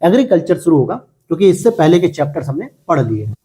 Agriculture शुरू होगा, क्योंकि इससे पहले के चैप्टर्स हमने पढ़ लिए हैं।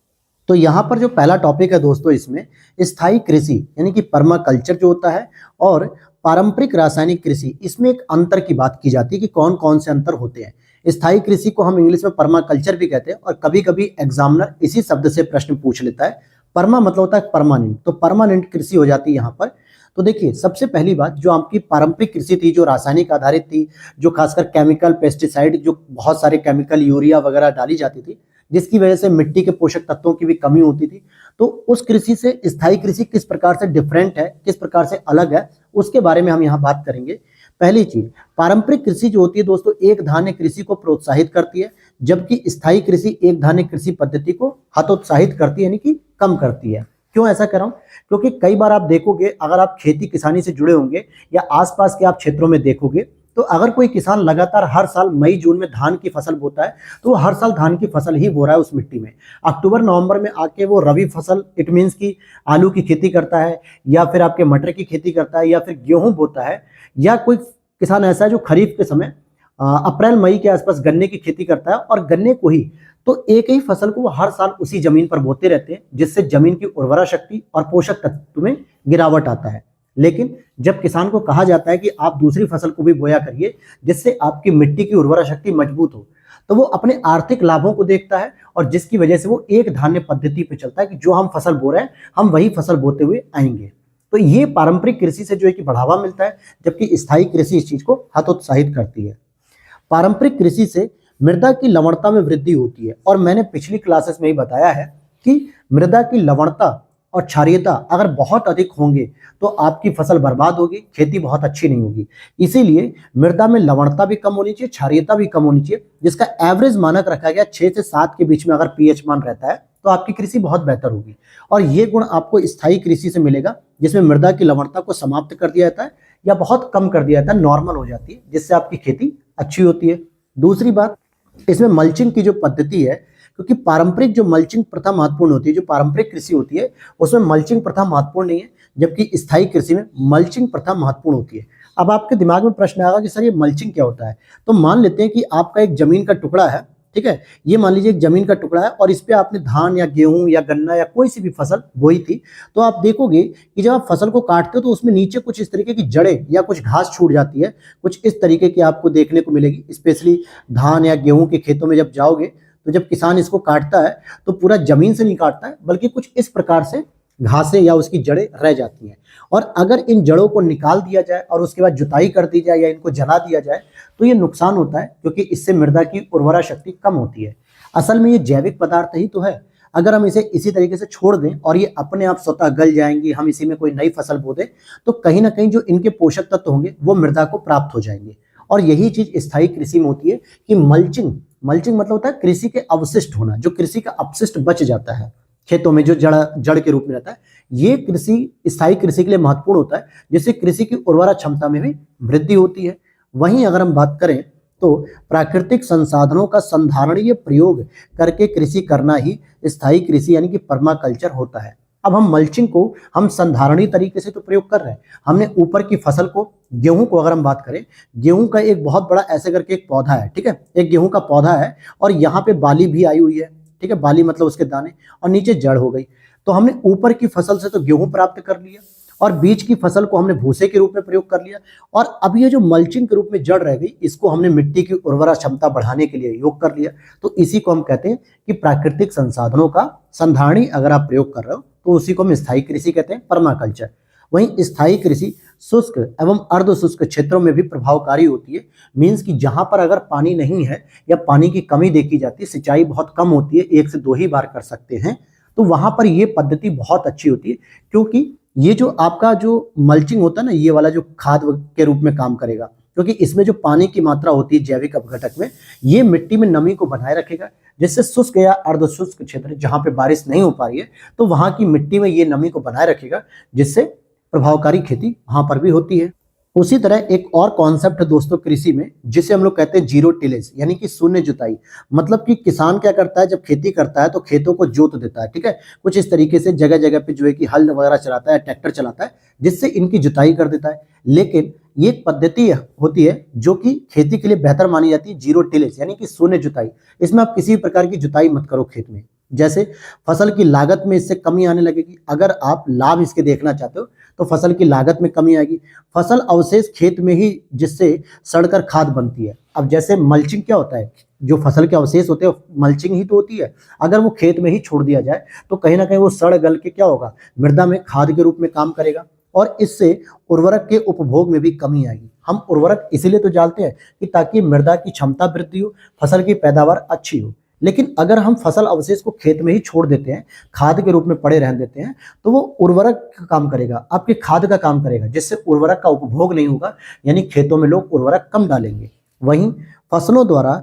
तो यहाँ पर जो पहला टॉपिक है दोस्तों, इसमें स्थायी कृषि यानी कि पर्माकल्चर जो होता है और पारंपरिक रासायनिक कृषि, इसमें एक अंतर की बात की जाती है कि कौन कौन से अंतर होते हैं। स्थायी कृषि को हम इंग्लिश में पर्माकल्चर भी कहते हैं और कभी कभी एग्जामिनर इसी शब्द से प्रश्न पूछ लेता है। परमा मतलब होता है परमानेंट, तो परमानेंट कृषि हो जाती है यहाँ पर। तो देखिए, सबसे पहली बात, जो आपकी पारंपरिक कृषि थी, जो रासायनिक आधारित थी, जो खासकर केमिकल पेस्टिसाइड, जो बहुत सारे केमिकल यूरिया वगैरह डाली जाती थी, जिसकी वजह से मिट्टी के पोषक तत्वों की भी कमी होती थी, तो उस कृषि से स्थायी कृषि किस प्रकार से डिफरेंट है, किस प्रकार से अलग है, उसके बारे में हम यहाँ बात करेंगे। पहली चीज, पारंपरिक कृषि जो होती है दोस्तों, एक धान्य कृषि को प्रोत्साहित करती है, जबकि स्थायी कृषि एक धान्य कृषि पद्धति को हतोत्साहित करती है, यानी कि कम करती है। क्यों ऐसा कर रहा हूं? क्योंकि कई बार आप देखोगे, अगर आप खेती किसानी से जुड़े होंगे या आसपास के आप क्षेत्रों में देखोगे, तो अगर कोई किसान लगातार हर साल मई जून में धान की फसल बोता है, तो वो हर साल धान की फसल ही बो रहा है उस मिट्टी में। अक्टूबर नवंबर में आके वो रबी फसल, इट मीन्स की आलू की खेती करता है, या फिर आपके मटर की खेती करता है, या फिर गेहूं बोता है, या कोई किसान ऐसा है जो खरीफ के समय अप्रैल मई के आसपास गन्ने की खेती करता है, और गन्ने को ही, तो एक ही फसल को वो हर साल उसी जमीन पर बोते रहते हैं, जिससे जमीन की उर्वरा शक्ति और पोषक तत्व में गिरावट आता है। लेकिन जब किसान को कहा जाता है कि आप दूसरी फसल को भी बोया करिए, जिससे आपकी मिट्टी की उर्वरा शक्ति मजबूत हो, तो वो अपने आर्थिक लाभों को देखता है, और जिसकी वजह से वो एक धान्य पद्धति पे चलता है कि जो हम फसल बो रहे हैं, हम वही फसल बोते हुए आएंगे। तो ये पारंपरिक कृषि से जो है कि बढ़ावा मिलता है, जबकि स्थायी कृषि इस चीज को हतोत्साहित करती है। पारंपरिक कृषि से मृदा की लवणता में वृद्धि होती है, और मैंने पिछली क्लासेस में ही बताया है कि मृदा की लवणता और क्षारीयता अगर बहुत अधिक होंगे तो आपकी फसल बर्बाद होगी, खेती बहुत अच्छी नहीं होगी। इसीलिए मृदा में लवणता भी कम होनी चाहिए, क्षारीयता भी कम होनी चाहिए, जिसका एवरेज मानक रखा गया 6 से 7 के बीच में अगर पीएच मान रहता है, तो आपकी कृषि बहुत बेहतर होगी। और ये गुण आपको स्थायी कृषि से मिलेगा, जिसमें मृदा की लवणता को समाप्त कर दिया जाता है या बहुत कम कर दिया जाता है, नॉर्मल हो जाती है, जिससे आपकी खेती अच्छी होती है। दूसरी बात, इसमें मल्चिंग की जो पद्धति है, क्योंकि पारंपरिक जो मल्चिंग प्रथा महत्वपूर्ण होती है, जो पारंपरिक कृषि होती है उसमें मल्चिंग प्रथा महत्वपूर्ण नहीं है, जबकि स्थायी कृषि में मल्चिंग प्रथा महत्वपूर्ण होती है। अब आपके दिमाग में प्रश्न आएगा कि सर ये मल्चिंग क्या होता है? तो मान लेते हैं कि आपका एक जमीन का टुकड़ा है, ठीक है, ये मान लीजिए एक जमीन का टुकड़ा है, और इस पे आपने धान या गेहूं या गन्ना या कोई सी भी फसल बोई थी, तो आप देखोगे कि जब आप फसल को काटते हो तो उसमें नीचे कुछ इस तरीके की जड़ें या कुछ घास छूट जाती है, कुछ इस तरीके की आपको देखने को मिलेगी। स्पेशली धान या गेहूं के खेतों में जब जाओगे, तो जब किसान इसको काटता है तो पूरा जमीन से नहीं काटता है, बल्कि कुछ इस प्रकार से घासें या उसकी जड़ें रह जाती हैं। और अगर इन जड़ों को निकाल दिया जाए और उसके बाद जुताई कर दी जाए या इनको जला दिया जाए, तो ये नुकसान होता है, क्योंकि इससे मृदा की उर्वरा शक्ति कम होती है। असल में ये जैविक पदार्थ ही तो है। अगर हम इसे इसी तरीके से छोड़ दें और ये अपने आप स्वतः गल जाएंगी, हम इसी में कोई नई फसल बो दें, तो कहीं ना कहीं जो इनके पोषक तत्व होंगे वो मृदा को प्राप्त हो जाएंगे। और यही चीज स्थायी कृषि में होती है कि मल्चिंग मतलब होता है कृषि के अवशिष्ट होना, जो कृषि का अपशिष्ट बच जाता है खेतों में, जो जड़ के रूप में रहता है, ये कृषि स्थायी कृषि के लिए महत्वपूर्ण होता है, जिससे कृषि की उर्वरा क्षमता में भी वृद्धि होती है। वहीं अगर हम बात करें तो प्राकृतिक संसाधनों का संधारणीय प्रयोग करके कृषि करना ही स्थायी कृषि यानी कि पर्माकल्चर होता है। अब हम मल्चिंग को हम संधारणीय तरीके से तो प्रयोग कर रहे हैं। हमने ऊपर की फसल को, गेहूं को अगर हम बात करें, गेहूं का एक बहुत बड़ा ऐसे करके एक पौधा है, ठीक है, एक गेहूं का पौधा है, और यहाँ पे बाली भी आई हुई है, ठीक है, बाली मतलब उसके दाने, और नीचे जड़ हो गई। तो हमने ऊपर की फसल से तो गेहूं प्राप्त कर लिया, और बीच की फसल को हमने भूसे के रूप में प्रयोग कर लिया, और अब ये जो मल्चिंग के रूप में जड़ रह गई, इसको हमने मिट्टी की उर्वरा क्षमता बढ़ाने के लिए योग कर लिया। तो इसी को हम कहते हैं कि प्राकृतिक संसाधनों का संधारणी अगर आप प्रयोग कर रहे हो, तो उसी को हम स्थायी कृषि कहते हैं, पर्माकल्चर। वहीं स्थायी कृषि शुष्क एवं अर्ध शुष्क क्षेत्रों में भी प्रभावकारी होती है। मीन्स कि जहां पर अगर पानी नहीं है या पानी की कमी देखी जाती है, सिंचाई बहुत कम होती है, 1 से 2 ही बार कर सकते हैं, तो वहां पर ये पद्धति बहुत अच्छी होती है, क्योंकि ये जो आपका जो मल्चिंग होता है ना, ये वाला जो खाद के रूप में काम करेगा, क्योंकि इसमें जो पानी की मात्रा होती है जैविक अपघटक में, ये मिट्टी में नमी को बनाए रखेगा, जिससे शुष्क या अर्ध शुष्क क्षेत्र जहां पे बारिश नहीं हो पा रही है, तो वहां की मिट्टी में ये नमी को बनाए रखेगा, जिससे प्रभावकारी खेती वहां पर भी होती है। उसी तरह एक और कॉन्सेप्ट है दोस्तों कृषि में, जिसे हम लोग कहते हैं जीरो टिलेज, यानी कि शून्य जुताई। मतलब कि किसान क्या करता है, जब खेती करता है तो खेतों को जोत देता है, ठीक है, कुछ इस तरीके से जगह जगह पे जो है कि हल वगैरह चलाता है, ट्रैक्टर चलाता है, जिससे इनकी जुताई कर देता है। लेकिन ये एक पद्धति होती है जो कि खेती के लिए बेहतर मानी जाती है, जीरो टिलेज यानी कि शून्य जुताई। इसमें आप किसी भी प्रकार की जुताई मत करो खेत में। जैसे फसल की लागत में इससे कमी आने लगेगी। अगर आप लाभ इसके देखना चाहते हो तो फसल की लागत में कमी आएगी। फसल अवशेष खेत में ही जिससे सड़कर खाद बनती है। अब जैसे मल्चिंग क्या होता है, जो फसल के अवशेष होते हैं मल्चिंग ही तो होती है। अगर वो खेत में ही छोड़ दिया जाए तो कहीं ना कहीं वो सड़ गल के क्या होगा, मृदा में खाद के रूप में काम करेगा और इससे उर्वरक के उपभोग में भी कमी आएगी। हम उर्वरक इसीलिए तो डालते हैं कि ताकि मृदा की क्षमता वृद्धि हो, फसल की पैदावार अच्छी हो। लेकिन अगर हम फसल अवशेष को खेत में ही छोड़ देते हैं, खाद के रूप में पड़े रहने देते हैं, तो वो उर्वरक का काम करेगा, आपके खाद का काम करेगा, जिससे उर्वरक का उपभोग नहीं होगा, यानी खेतों में लोग उर्वरक कम डालेंगे। वहीं फसलों द्वारा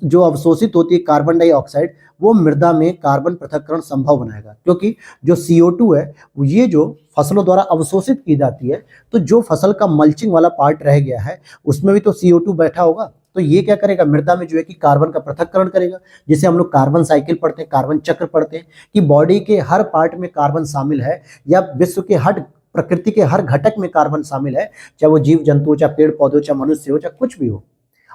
जो अवशोषित होती है कार्बन डाइऑक्साइड, वो मृदा में कार्बन पृथक्करण संभव बनाएगा। क्योंकि जो CO2 है, ये जो फसलों द्वारा अवशोषित की जाती है, तो जो फसल का मल्चिंग वाला पार्ट रह गया है उसमें भी तो CO2 बैठा होगा, तो ये क्या करेगा, मृदा में जो है कि कार्बन का पृथक्करण करेगा। जिसे हम लोग कार्बन साइकिल पढ़ते हैं, कार्बन चक्र पढ़ते हैं, कि बॉडी के हर पार्ट में कार्बन शामिल है, या विश्व के हर प्रकृति के हर घटक में कार्बन शामिल है, चाहे वो जीव जंतु हो, चाहे पेड़ पौधे हो, चाहे मनुष्य हो, चाहे कुछ भी हो।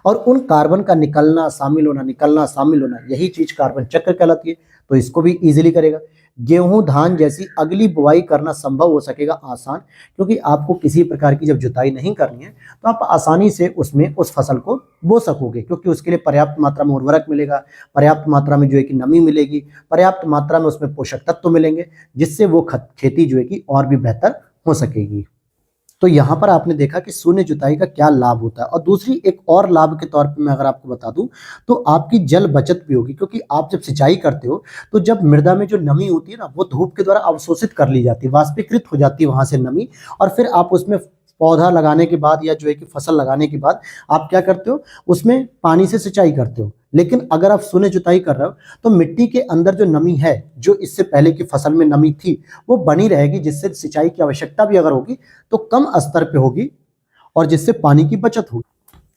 और उन कार्बन का निकलना शामिल होना, यही चीज कार्बन चक्र कहलाती है। तो इसको भी इजीली करेगा। गेहूं धान जैसी अगली बुआई करना संभव हो सकेगा आसान, क्योंकि आपको किसी प्रकार की जब जुताई नहीं करनी है तो आप आसानी से उसमें उस फसल को बो सकोगे, क्योंकि उसके लिए पर्याप्त मात्रा में उर्वरक मिलेगा, पर्याप्त मात्रा में जो है कि नमी मिलेगी, पर्याप्त मात्रा में उसमें पोषक तत्व मिलेंगे, जिससे वो खेती जो है कि और भी बेहतर हो सकेगी। तो यहाँ पर आपने देखा कि शून्य जुताई का क्या लाभ होता है। और दूसरी एक और लाभ के तौर पे मैं अगर आपको बता दूं तो आपकी जल बचत भी होगी, क्योंकि आप जब सिंचाई करते हो तो जब मृदा में जो नमी होती है ना, वो धूप के द्वारा अवशोषित कर ली जाती है, वाष्पीकृत हो जाती है वहां से नमी, और फिर आप उसमें पौधा लगाने के बाद या जो है कि फसल लगाने के बाद आप क्या करते हो, उसमें पानी से सिंचाई करते हो। लेकिन अगर आप शून्य जुताई कर रहे हो तो मिट्टी के अंदर जो नमी है, जो इससे पहले की फसल में नमी थी, वो बनी रहेगी, जिससे सिंचाई की आवश्यकता भी अगर होगी तो कम स्तर पे होगी और जिससे पानी की बचत होगी।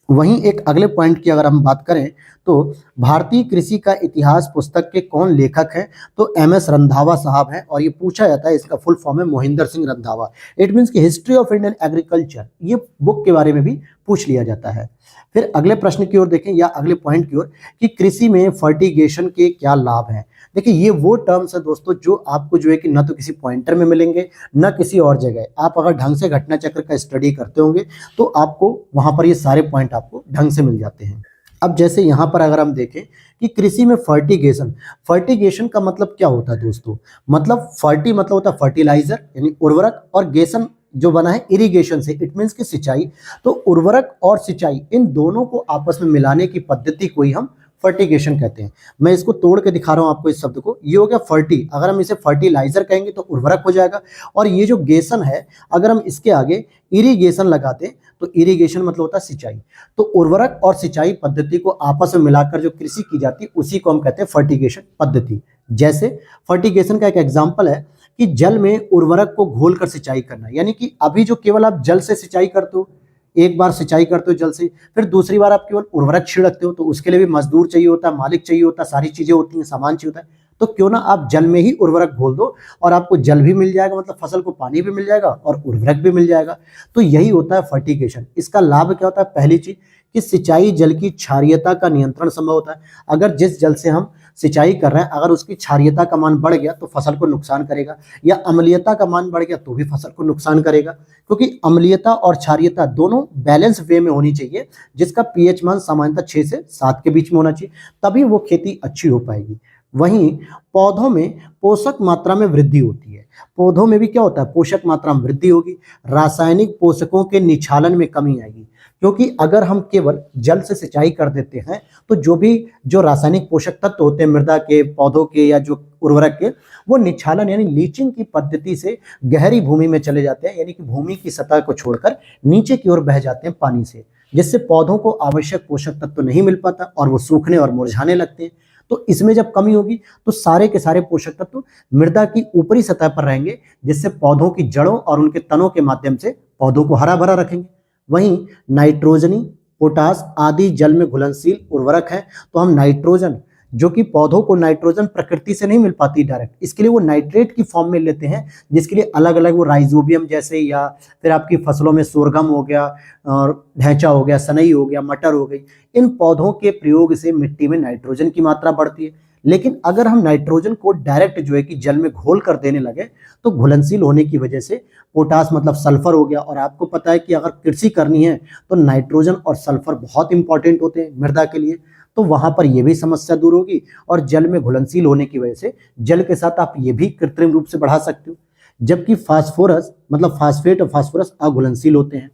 वहीं एक अगले पॉइंट की अगर हम बात करें तो भारतीय कृषि का इतिहास पुस्तक के कौन लेखक हैं, तो MS रंधावा साहब हैं। और ये पूछा जाता है, इसका फुल फॉर्म है मोहिंदर सिंह रंधावा। इट मीन्स की हिस्ट्री ऑफ इंडियन एग्रीकल्चर, ये बुक के बारे में भी पूछ लिया जाता है। फिर अगले प्रश्न की ओर देखें, या अगले पॉइंट की ओर, कि कृषि में फर्टिगेशन के क्या लाभ हैं। देखिए ये वो टर्म्स है दोस्तों जो आपको जो है कि न तो किसी पॉइंटर में मिलेंगे, न किसी और जगह। आप अगर ढंग से घटना चक्र का स्टडी करते होंगे तो आपको वहां पर ये सारे पॉइंट आपको ढंग से मिल जाते हैं। अब जैसे यहाँ पर अगर हम देखें कि कृषि में फर्टिगेशन का मतलब क्या होता है दोस्तों, मतलब फर्टी मतलब होता है फर्टिलाइजर यानी उर्वरक, और गेशन जो बना है इरिगेशन से, इट मीन्स की सिंचाई। तो उर्वरक और सिंचाई, इन दोनों को आपस में मिलाने की पद्धति को ही हम फर्टिगेशन कहते हैं। मैं इसको तोड़ के दिखा रहा हूं आपको इस शब्द को। ये हो गया फर्टी, अगर हम इसे फर्टिलाइजर कहेंगे तो उर्वरक हो जाएगा। और ये जो गेशन है, अगर हम इसके आगे इरिगेशन लगाते हैं तो इरिगेशन मतलब होता है सिंचाई। तो उर्वरक और सिंचाई पद्धति को आपस में मिलाकर जो कृषि की जाती है उसी को हम कहते हैं फर्टिगेशन पद्धति। जैसे फर्टिगेशन का एक एग्जाम्पल है कि जल में उर्वरक को घोलकर सिंचाई करना, यानी कि अभी जो केवल आप जल से सिंचाई करते हो, एक बार सिंचाई करते हो जल से, फिर दूसरी बार आप केवल उर्वरक छिड़कते हो, तो उसके लिए भी मजदूर चाहिए होता है, मालिक चाहिए होता है, सारी चीजें होती हैं, सामान चाहिए होता है। तो क्यों ना आप जल में ही उर्वरक घोल दो और आपको जल भी मिल जाएगा, मतलब फसल को पानी भी मिल जाएगा और उर्वरक भी मिल जाएगा। तो यही होता है फर्टिगेशन। इसका लाभ क्या होता है, पहली चीज कि सिंचाई जल की क्षारीयता का नियंत्रण संभव होता है। अगर जिस जल से हम सिंचाई कर रहे हैं, अगर उसकी क्षारीयता का मान बढ़ गया तो फसल को नुकसान करेगा, या अम्लीयता का मान बढ़ गया तो भी फसल को नुकसान करेगा। क्योंकि अम्लीयता और क्षारीयता दोनों बैलेंस वे में होनी चाहिए, जिसका pH मान सामान्यतः 6 से 7 के बीच में होना चाहिए, तभी वो खेती अच्छी हो पाएगी। वहीं पौधों में पोषक मात्रा में वृद्धि होती है। पौधों में भी क्या होता है, पोषक मात्रा में वृद्धि होगी, रासायनिक पोषकों के निछालन में कमी आएगी। क्योंकि अगर हम केवल जल से सिंचाई कर देते हैं तो जो रासायनिक पोषक तत्व होते हैं मृदा के, पौधों के या जो उर्वरक के, वो निछालन यानी लीचिंग की पद्धति से गहरी भूमि में चले जाते हैं, यानी कि भूमि की सतह को छोड़कर नीचे की ओर बह जाते हैं पानी से, जिससे पौधों को आवश्यक पोषक तत्व नहीं मिल पाता और वो सूखने और मुरझाने लगते हैं। तो इसमें जब कमी होगी तो सारे के सारे पोषक तत्व मृदा की ऊपरी सतह पर रहेंगे, जिससे पौधों की जड़ों और उनके तनों के माध्यम से पौधों को हरा भरा रखेंगे। वहीं नाइट्रोजनी, पोटास आदि जल में घुलनशील उर्वरक हैं, तो हम नाइट्रोजन, जो कि पौधों को नाइट्रोजन प्रकृति से नहीं मिल पाती डायरेक्ट, इसके लिए वो नाइट्रेट की फॉर्म में लेते हैं, जिसके लिए अलग अलग वो राइजोबियम जैसे, या फिर आपकी फसलों में सोरगम हो गया और ढैंचा हो गया, सनई हो गया, मटर हो गई, इन पौधों के प्रयोग से मिट्टी में नाइट्रोजन की मात्रा बढ़ती है। लेकिन अगर हम नाइट्रोजन को डायरेक्ट जो है कि जल में घोल कर देने लगे, तो घुलनशील होने की वजह से पोटास मतलब सल्फर हो गया। और आपको पता है कि अगर कृषि करनी है तो नाइट्रोजन और सल्फर बहुत इंपॉर्टेंट होते हैं मृदा के लिए, तो वहां पर यह भी समस्या दूर होगी। और जल में घुलनशील होने की वजह से जल के साथ आप ये भी कृत्रिम रूप से बढ़ा सकते हो। जबकि फास्फोरस मतलब फास्फेट और फास्फोरस अघुलनशील होते हैं,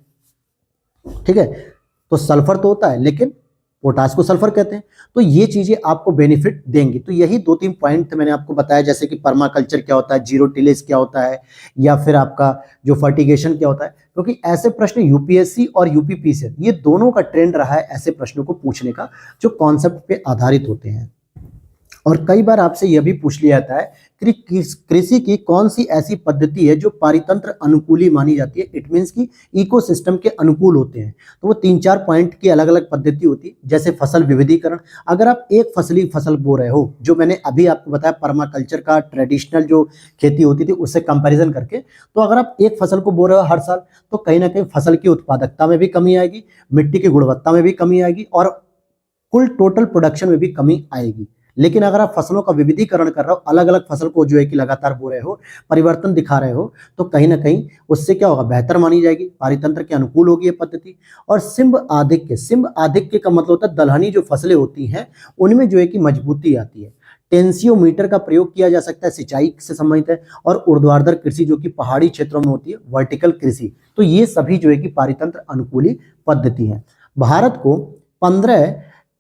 ठीक है। तो सल्फर तो होता है लेकिन पोटास को सल्फर कहते हैं। तो ये चीजें आपको बेनिफिट देंगी। तो यही 2-3 पॉइंट मैंने आपको बताया, जैसे कि पर्माकल्चर क्या होता है, जीरो टिलेज क्या होता है, या फिर आपका जो फर्टिगेशन क्या होता है। क्योंकि ऐसे प्रश्न यूपीएससी और यूपीपीसी ये दोनों का ट्रेंड रहा है ऐसे प्रश्नों को पूछने का जो कॉन्सेप्ट पे आधारित होते हैं। और कई बार आपसे यह भी पूछ लिया जाता है कि कृषि की कौन सी ऐसी पद्धति है जो पारितंत्र अनुकूली मानी जाती है, इट मीन्स की इकोसिस्टम के अनुकूल होते हैं। तो वो 3-4 पॉइंट की अलग अलग पद्धति होती है, जैसे फसल विविधीकरण। अगर आप एक फसली फसल बो रहे हो, जो मैंने अभी आपको बताया पर्माकल्चर का ट्रेडिशनल जो खेती होती थी उससे कंपैरिजन करके, तो अगर आप एक फसल को बो रहे हो हर साल, तो कहीं ना कहीं फसल की उत्पादकता में भी कमी आएगी, मिट्टी की गुणवत्ता में भी कमी आएगी, और कुल टोटल प्रोडक्शन में भी कमी आएगी। लेकिन अगर आप फसलों का विविधीकरण कर रहे हो, अलग अलग फसल को जो है कि लगातार बो रहे हो, परिवर्तन दिखा रहे हो, तो कहीं ना कहीं उससे क्या होगा, बेहतर मानी जाएगी, पारितंत्र के अनुकूल होगी ये पद्धति। और सिंब आधिक्य का मतलब होता है दलहनी जो फसलें होती हैं उनमें जो है कि मजबूती आती है। टेंसियोमीटर का प्रयोग किया जा सकता है, सिंचाई से संबंधित है। और ऊर्ध्वाधर कृषि जो कि पहाड़ी क्षेत्रों में होती है, वर्टिकल कृषि। तो ये सभी जो है कि पारितंत्र अनुकूली पद्धति है। भारत को 15,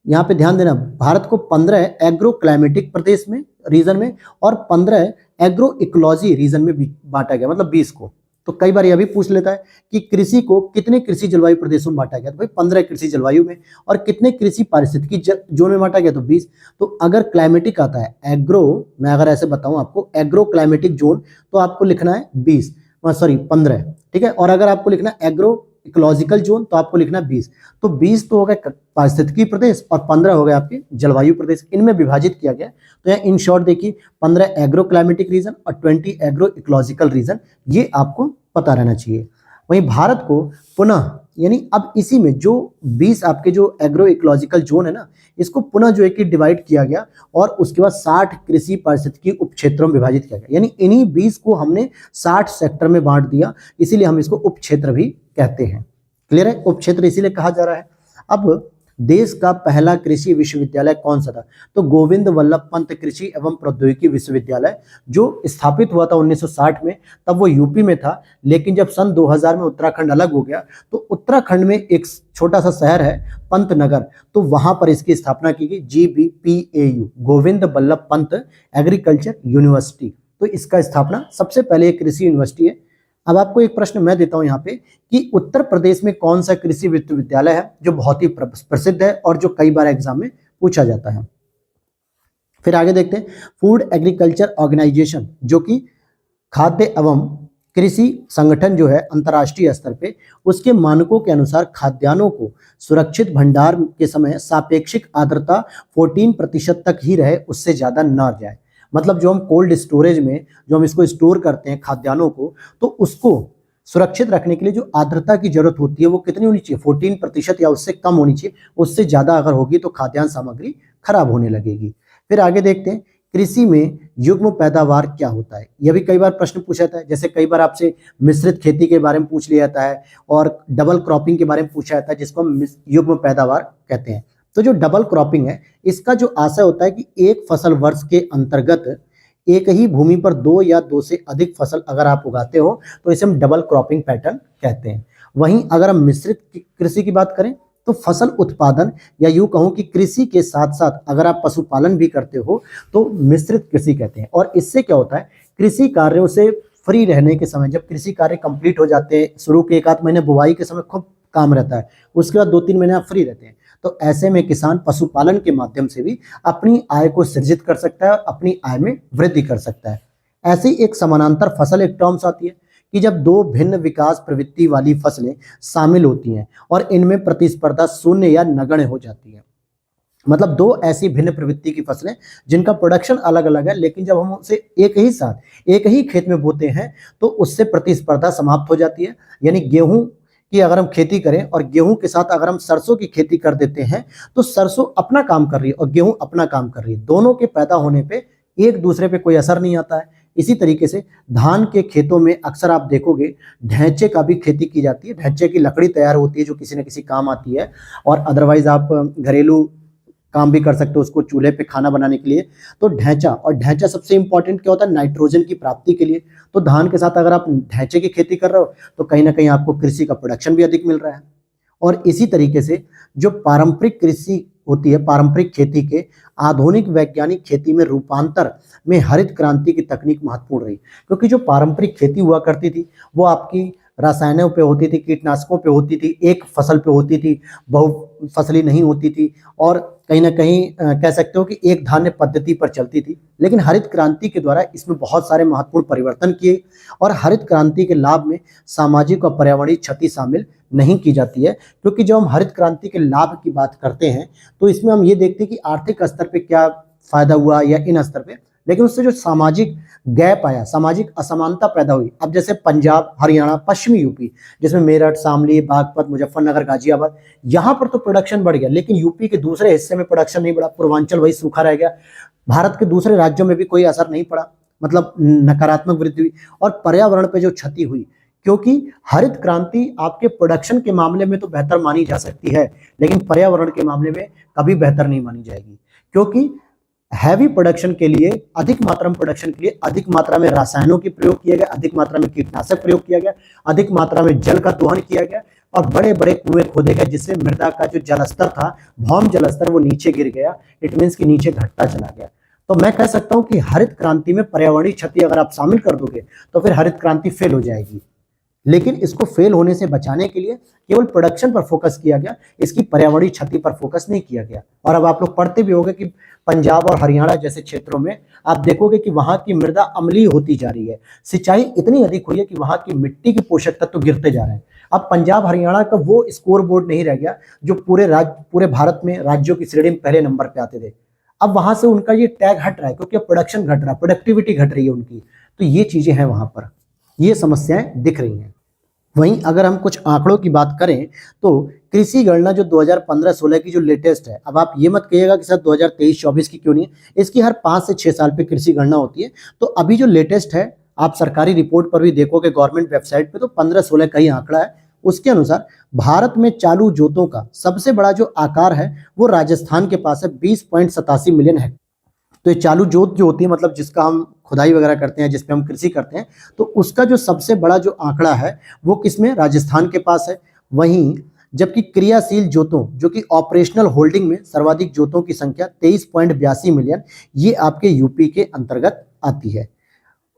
यहाँ पे ध्यान देना, भारत को 15 एग्रो क्लाइमेटिक प्रदेश में रीजन में और 15 एग्रो इकोलॉजी रीजन में बांटा गया, मतलब 20 को। तो कई बार यह भी पूछ लेता है कि कृषि को कितने कृषि जलवायु प्रदेशों में बांटा गया, तो भाई 15 कृषि जलवायु में। और कितने कृषि पारिस्थितिकी जोन में बांटा गया, तो 20। तो अगर क्लाइमेटिक आता है एग्रो, मैं अगर ऐसे बताऊं आपको एग्रो क्लाइमेटिक जोन, तो आपको लिखना है 15, ठीक है। और अगर आपको लिखना है एग्रो इकोलॉजिकल जोन, तो आपको लिखना 20। तो 20 तो हो गए पारिस्थितिकी प्रदेश और 15 हो गए आपके जलवायु प्रदेश, इनमें विभाजित किया गया। तो यहाँ इन शॉर्ट देखिए 15 एग्रो क्लाइमेटिक रीजन और 20 एग्रो इकोलॉजिकल रीजन, ये आपको पता रहना चाहिए। वहीं भारत को पुनः, यानी अब इसी में जो 20 आपके जो एग्रो इकोलॉजिकल जोन है ना, इसको पुनः जो है कि डिवाइड किया गया और उसके बाद 60 कृषि पारिस्थितिकी उप क्षेत्रों में विभाजित किया गया। यानी इन्हीं 20 को हमने 60 सेक्टर में बांट दिया, इसीलिए हम इसको उप क्षेत्र भी कहते हैं। क्लियर है, उप क्षेत्र इसीलिए कहा जा रहा है। अब देश का पहला कृषि विश्वविद्यालय कौन सा था, तो गोविंद वल्लभ पंत कृषि एवं प्रौद्योगिकी विश्वविद्यालय, जो स्थापित हुआ था 1960 में। तब वो यूपी में था, लेकिन जब सन 2000 में उत्तराखंड अलग हो गया, तो उत्तराखंड में एक छोटा सा शहर है पंतनगर, तो वहां पर इसकी स्थापना की गई, GBPAU, Govind Vallabh Pant agriculture university. तो इसका स्थापना सबसे पहले एक कृषि यूनिवर्सिटी है। अब आपको एक प्रश्न मैं देता हूं यहाँ पे कि उत्तर प्रदेश में कौन सा कृषि विश्वविद्यालय है जो बहुत ही प्रसिद्ध है और जो कई बार एग्जाम में पूछा जाता है। फिर आगे देखते हैं, फूड एग्रीकल्चर ऑर्गेनाइजेशन, जो कि खाद्य एवं कृषि संगठन जो है अंतर्राष्ट्रीय स्तर पे, उसके मानकों के अनुसार खाद्यान्नों को सुरक्षित भंडार के समय सापेक्षिक आर्द्रता 14% तक ही रहे, उससे ज्यादा न जाए। मतलब जो हम कोल्ड स्टोरेज में जो हम इसको स्टोर करते हैं खाद्यान्नों को, तो उसको सुरक्षित रखने के लिए जो आर्द्रता की जरूरत होती है वो कितनी होनी चाहिए, 14% या उससे कम होनी चाहिए। उससे ज्यादा अगर होगी तो खाद्यान्न सामग्री खराब होने लगेगी। फिर आगे देखते हैं, कृषि में युग्म पैदावार क्या होता है। यह भी कई बार प्रश्न पूछा जाता है, जैसे कई बार आपसे मिश्रित खेती के बारे में पूछ लिया जाता है और डबल क्रॉपिंग के बारे में पूछा जाता है, जिसको हम युग्म पैदावार कहते हैं। तो जो डबल क्रॉपिंग है, इसका जो आशय होता है कि एक फसल वर्ष के अंतर्गत एक ही भूमि पर 2 या 2 से अधिक फसल अगर आप उगाते हो तो इसे हम डबल क्रॉपिंग पैटर्न कहते हैं। वहीं अगर हम मिश्रित कृषि की बात करें तो फसल उत्पादन, या यूं कहूं कि कृषि के साथ साथ अगर आप पशुपालन भी करते हो तो मिश्रित कृषि कहते हैं। और इससे क्या होता है, कृषि कार्यों से फ्री रहने के समय, जब कृषि कार्य कंप्लीट हो जाते हैं, शुरू के 1-8 महीने बुवाई के समय खूब काम रहता है, उसके बाद 2-3 महीने आप फ्री रहते हैं, तो ऐसे में किसान पशुपालन के माध्यम से भी अपनी आय को सृजित कर सकता है और अपनी आय में वृद्धि कर सकता है। ऐसी एक समानांतर फसल एक टर्म्स आती है कि जब दो भिन्न विकास प्रवृत्ति वाली फसलें शामिल होती हैं और इनमें प्रतिस्पर्धा शून्य या नगण्य हो जाती है। मतलब दो ऐसी भिन्न प्रवृत्ति की फसलें जिनका प्रोडक्शन अलग अलग है, लेकिन जब हम उसे एक ही साथ एक ही खेत में बोते हैं तो उससे प्रतिस्पर्धा समाप्त हो जाती है। यानी गेहूं की अगर हम खेती करें और गेहूं के साथ अगर हम सरसों की खेती कर देते हैं तो सरसों अपना काम कर रही है और गेहूं अपना काम कर रही है, दोनों के पैदा होने पे एक दूसरे पे कोई असर नहीं आता है। इसी तरीके से धान के खेतों में अक्सर आप देखोगे ढैंचे का भी खेती की जाती है। ढैंचे की लकड़ी तैयार होती है जो किसी न किसी काम आती है, और अदरवाइज आप घरेलू काम भी कर सकते हो उसको चूल्हे पे खाना बनाने के लिए। तो ढैंचा, और ढैंचा सबसे इंपॉर्टेंट क्या होता है, नाइट्रोजन की प्राप्ति के लिए। तो धान के साथ अगर आप ढैंचे की खेती कर रहे हो तो कहीं ना कहीं आपको कृषि का प्रोडक्शन भी अधिक मिल रहा है। और इसी तरीके से जो पारंपरिक कृषि होती है, पारंपरिक खेती के आधुनिक वैज्ञानिक खेती में रूपांतर में हरित क्रांति की तकनीक महत्वपूर्ण रही। क्योंकि जो पारंपरिक खेती हुआ करती थी वो आपकी रसायनों पे होती थी, कीटनाशकों पे होती थी, एक फसल पे होती थी, बहु फसली नहीं होती थी, और कहीं ना कहीं कह सकते हो कि एक धान्य पद्धति पर चलती थी। लेकिन हरित क्रांति के द्वारा इसमें बहुत सारे महत्वपूर्ण परिवर्तन किए, और हरित क्रांति के लाभ में सामाजिक और पर्यावरणीय क्षति शामिल नहीं की जाती है। क्योंकि जब हम हरित क्रांति के लाभ की बात करते हैं तो इसमें हम ये देखते हैं कि आर्थिक स्तर पे क्या फायदा हुआ या इन स्तर पे, लेकिन उससे जो सामाजिक गैप आया, सामाजिक असमानता पैदा हुई। अब जैसे पंजाब, हरियाणा, पश्चिमी यूपी, जिसमें मेरठ, शामली, बागपत, मुजफ्फरनगर, गाजियाबाद, यहाँ पर तो प्रोडक्शन बढ़ गया, लेकिन यूपी के दूसरे हिस्से में प्रोडक्शन नहीं बढ़ा। पूर्वांचल वही सूखा रह गया। भारत के दूसरे राज्यों में भी कोई असर नहीं पड़ा, मतलब नकारात्मक वृद्धि हुई। और पर्यावरण पे जो क्षति हुई, क्योंकि हरित क्रांति आपके प्रोडक्शन के मामले में तो बेहतर मानी जा सकती है, लेकिन पर्यावरण के मामले में कभी बेहतर नहीं मानी जाएगी। क्योंकि हैवी प्रोडक्शन के लिए, अधिक मात्रा में प्रोडक्शन के लिए अधिक मात्रा में रसायनों की प्रयोग किया गया, अधिक मात्रा में कीटनाशक प्रयोग किया गया, अधिक मात्रा में जल का दोहन किया गया, और बड़े बड़े कुएं खोदे गए, जिससे मृदा का जो जलस्तर था, भौम जलस्तर, वो नीचे गिर गया। इट मीन्स कि नीचे घटता चला गया। तो मैं कह सकता हूं कि हरित क्रांति में पर्यावरणीय क्षति अगर आप शामिल कर दोगे तो फिर हरित क्रांति फेल हो जाएगी। लेकिन इसको फेल होने से बचाने के लिए केवल प्रोडक्शन पर फोकस किया गया, इसकी पर्यावरणीय क्षति पर फोकस नहीं किया गया। और अब आप लोग पढ़ते भी होंगे कि पंजाब और हरियाणा जैसे क्षेत्रों में आप देखोगे कि वहां की मृदा अम्लीय होती जा रही है, सिंचाई इतनी अधिक हुई है कि वहां की मिट्टी के पोषक तत्व तो गिरते जा रहे हैं। अब पंजाब हरियाणा का वो स्कोर बोर्ड नहीं रह गया जो पूरे भारत में राज्यों की श्रेणी में पहले नंबर पे आते थे। अब वहां से उनका ये टैग हट रहा है, क्योंकि प्रोडक्शन घट रहा है, प्रोडक्टिविटी घट रही है उनकी। तो ये चीजें हैं, वहां पर ये समस्याएं दिख रही हैं। वहीं अगर हम कुछ आंकड़ों की बात करें तो कृषि गणना जो 2015-16 की जो लेटेस्ट है, अब आप ये मत कहिएगा कि सर 2023-24 की क्यों नहीं है, इसकी हर 5 से 6 साल पे कृषि गणना होती है। तो अभी जो लेटेस्ट है, आप सरकारी रिपोर्ट पर भी देखोगे, गवर्नमेंट वेबसाइट पे, तो 15-16 का ही आंकड़ा है। उसके अनुसार भारत में चालू जोतों का सबसे बड़ा जो आकार है वो राजस्थान के पास है, 20.87 मिलियन है। तो ये चालू जोत जो होती है, मतलब जिसका हम खुदाई वगैरह करते हैं, जिसपे हम कृषि करते हैं, तो उसका जो सबसे बड़ा जो आंकड़ा है वो किसमें, राजस्थान के पास है। वहीं जबकि क्रियाशील जोतों, जो कि ऑपरेशनल होल्डिंग में सर्वाधिक जोतों की संख्या 23.82 मिलियन, ये आपके यूपी के अंतर्गत आती है।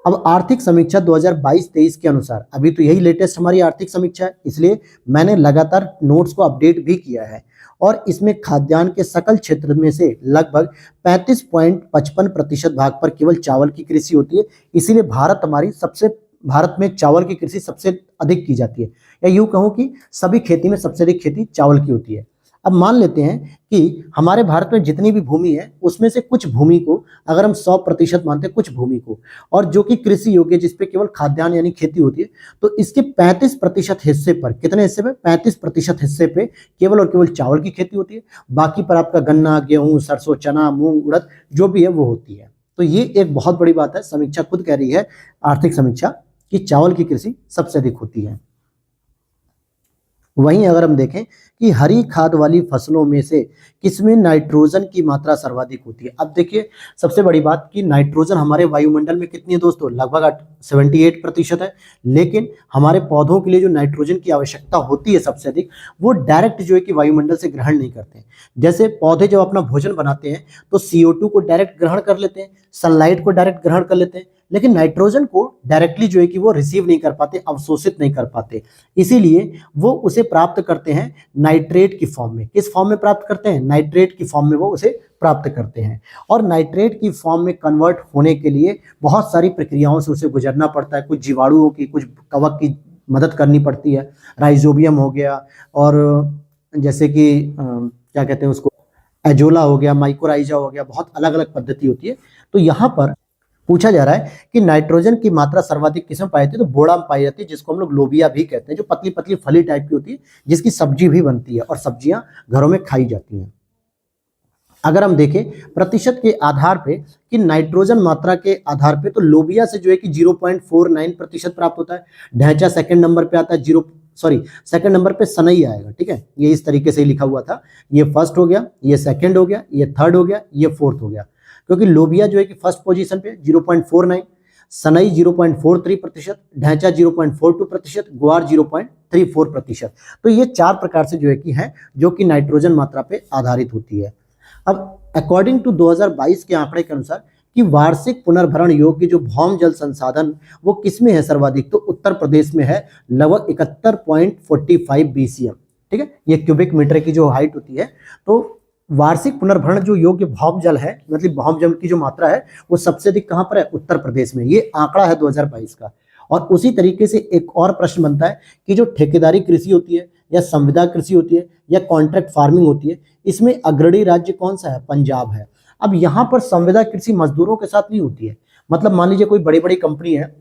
अब आर्थिक समीक्षा 2022-23 के अनुसार, अभी तो यही लेटेस्ट हमारी आर्थिक समीक्षा है, इसलिए मैंने लगातार नोट्स को अपडेट भी किया है। और इसमें खाद्यान्न के सकल क्षेत्र में से लगभग 35.55% भाग पर केवल चावल की कृषि होती है। इसीलिए भारत में चावल की कृषि सबसे अधिक की जाती है, या यूं कहूं कि सभी खेती में सबसे अधिक खेती चावल की होती है। अब मान लेते हैं कि हमारे भारत में जितनी भी भूमि है उसमें से कुछ भूमि को अगर हम 100% मानते हैं, कुछ भूमि को, और जो कि कृषि योग्य, जिसपे केवल खाद्यान्न यानी खेती होती है, तो इसके 35% हिस्से पर, कितने हिस्से पे, 35% हिस्से पे केवल और केवल चावल की खेती होती है। बाकी पर आपका गन्ना, गेहूं, सरसों, चना, मूंग, उड़द जो भी है वो होती है। तो ये एक बहुत बड़ी बात है, समीक्षा खुद कह रही है, आर्थिक समीक्षा, कि चावल की कृषि सबसे अधिक होती है। वहीं अगर हम देखें कि हरी खाद वाली फसलों में से किसमें नाइट्रोजन की मात्रा सर्वाधिक होती है। अब देखिए सबसे बड़ी बात कि नाइट्रोजन हमारे वायुमंडल में कितनी है दोस्तों, लगभग 78% है। लेकिन हमारे पौधों के लिए जो नाइट्रोजन की आवश्यकता होती है सबसे अधिक, वो डायरेक्ट जो है कि वायुमंडल से ग्रहण नहीं करते हैं। जैसे पौधे जब अपना भोजन बनाते हैं तो CO2 को डायरेक्ट ग्रहण कर लेते हैं, सनलाइट को डायरेक्ट ग्रहण कर लेते हैं, लेकिन नाइट्रोजन को डायरेक्टली जो है कि वो रिसीव नहीं कर पाते, अवशोषित नहीं कर पाते, इसीलिए वो उसे प्राप्त करते हैं नाइट्रेट की फॉर्म में। किस फॉर्म में प्राप्त करते हैं? नाइट्रेट की फॉर्म में वो उसे प्राप्त करते हैं। और नाइट्रेट की फॉर्म में कन्वर्ट होने के लिए बहुत सारी प्रक्रियाओं से उसे गुजरना पड़ता है। कुछ जीवाणुओं की, कुछ कवक की मदद करनी पड़ती है, राइजोबियम हो गया, और जैसे कि क्या कहते हैं उसको, एजोला हो गया, माइकोराइजा हो गया, बहुत अलग अलग पद्धति होती है। तो यहाँ पर पूछा जा रहा है कि नाइट्रोजन की मात्रा सर्वाधिक किसमें पाई जाती है? तो बोड़ा में पाई जाती है, जिसको हम लोग लोबिया भी कहते हैं, जो पतली पतली फली टाइप की होती है, जिसकी सब्जी भी बनती है और सब्जियां घरों में खाई जाती हैं। अगर हम देखें प्रतिशत के आधार पे कि नाइट्रोजन मात्रा के आधार पे, तो लोबिया से जो है कि 0.49% प्राप्त होता है। ढैंचा सेकंड नंबर पे आता है, सेकंड नंबर पे सनई आएगा, ठीक है, ये इस तरीके से ही लिखा हुआ था। ये फर्स्ट हो गया, ये सेकंड हो गया, ये थर्ड हो गया, ये फोर्थ हो गया, क्योंकि लोबिया जो है कि फर्स्ट पोजीशन पे 0.49, सनई 0.43%, ढैंचा 0.42%, ग्वार 0.34%। तो ये 4 प्रकार से जो है कि हैं, जो कि नाइट्रोजन मात्रा पे आधारित होती है। अब अकॉर्डिंग टू 2022 के आंकड़े के अनुसार कि वार्षिक पुनर्भरण योग्य जो भौम जल संसाधन वो किसमें है सर्वाधिक? तो उत्तर प्रदेश में है, लगभग 71.45 BCM, ठीक है, ये क्यूबिक मीटर की जो हाइट होती है। तो वार्षिक पुनर्भरण जो योग्य भौम जल है, मतलब भौम जल की जो मात्रा है, वो सबसे अधिक कहां पर है? उत्तर प्रदेश में। ये आंकड़ा है 2022 का। और उसी तरीके से एक और प्रश्न बनता है कि जो ठेकेदारी कृषि होती है, या संविदा कृषि होती है, या कॉन्ट्रैक्ट फार्मिंग होती है, इसमें अग्रणी राज्य कौन सा है? पंजाब है। अब यहाँ पर संविदा कृषि मजदूरों के साथ नहीं होती है। मतलब मान लीजिए कोई बड़ी बड़ी कंपनी है,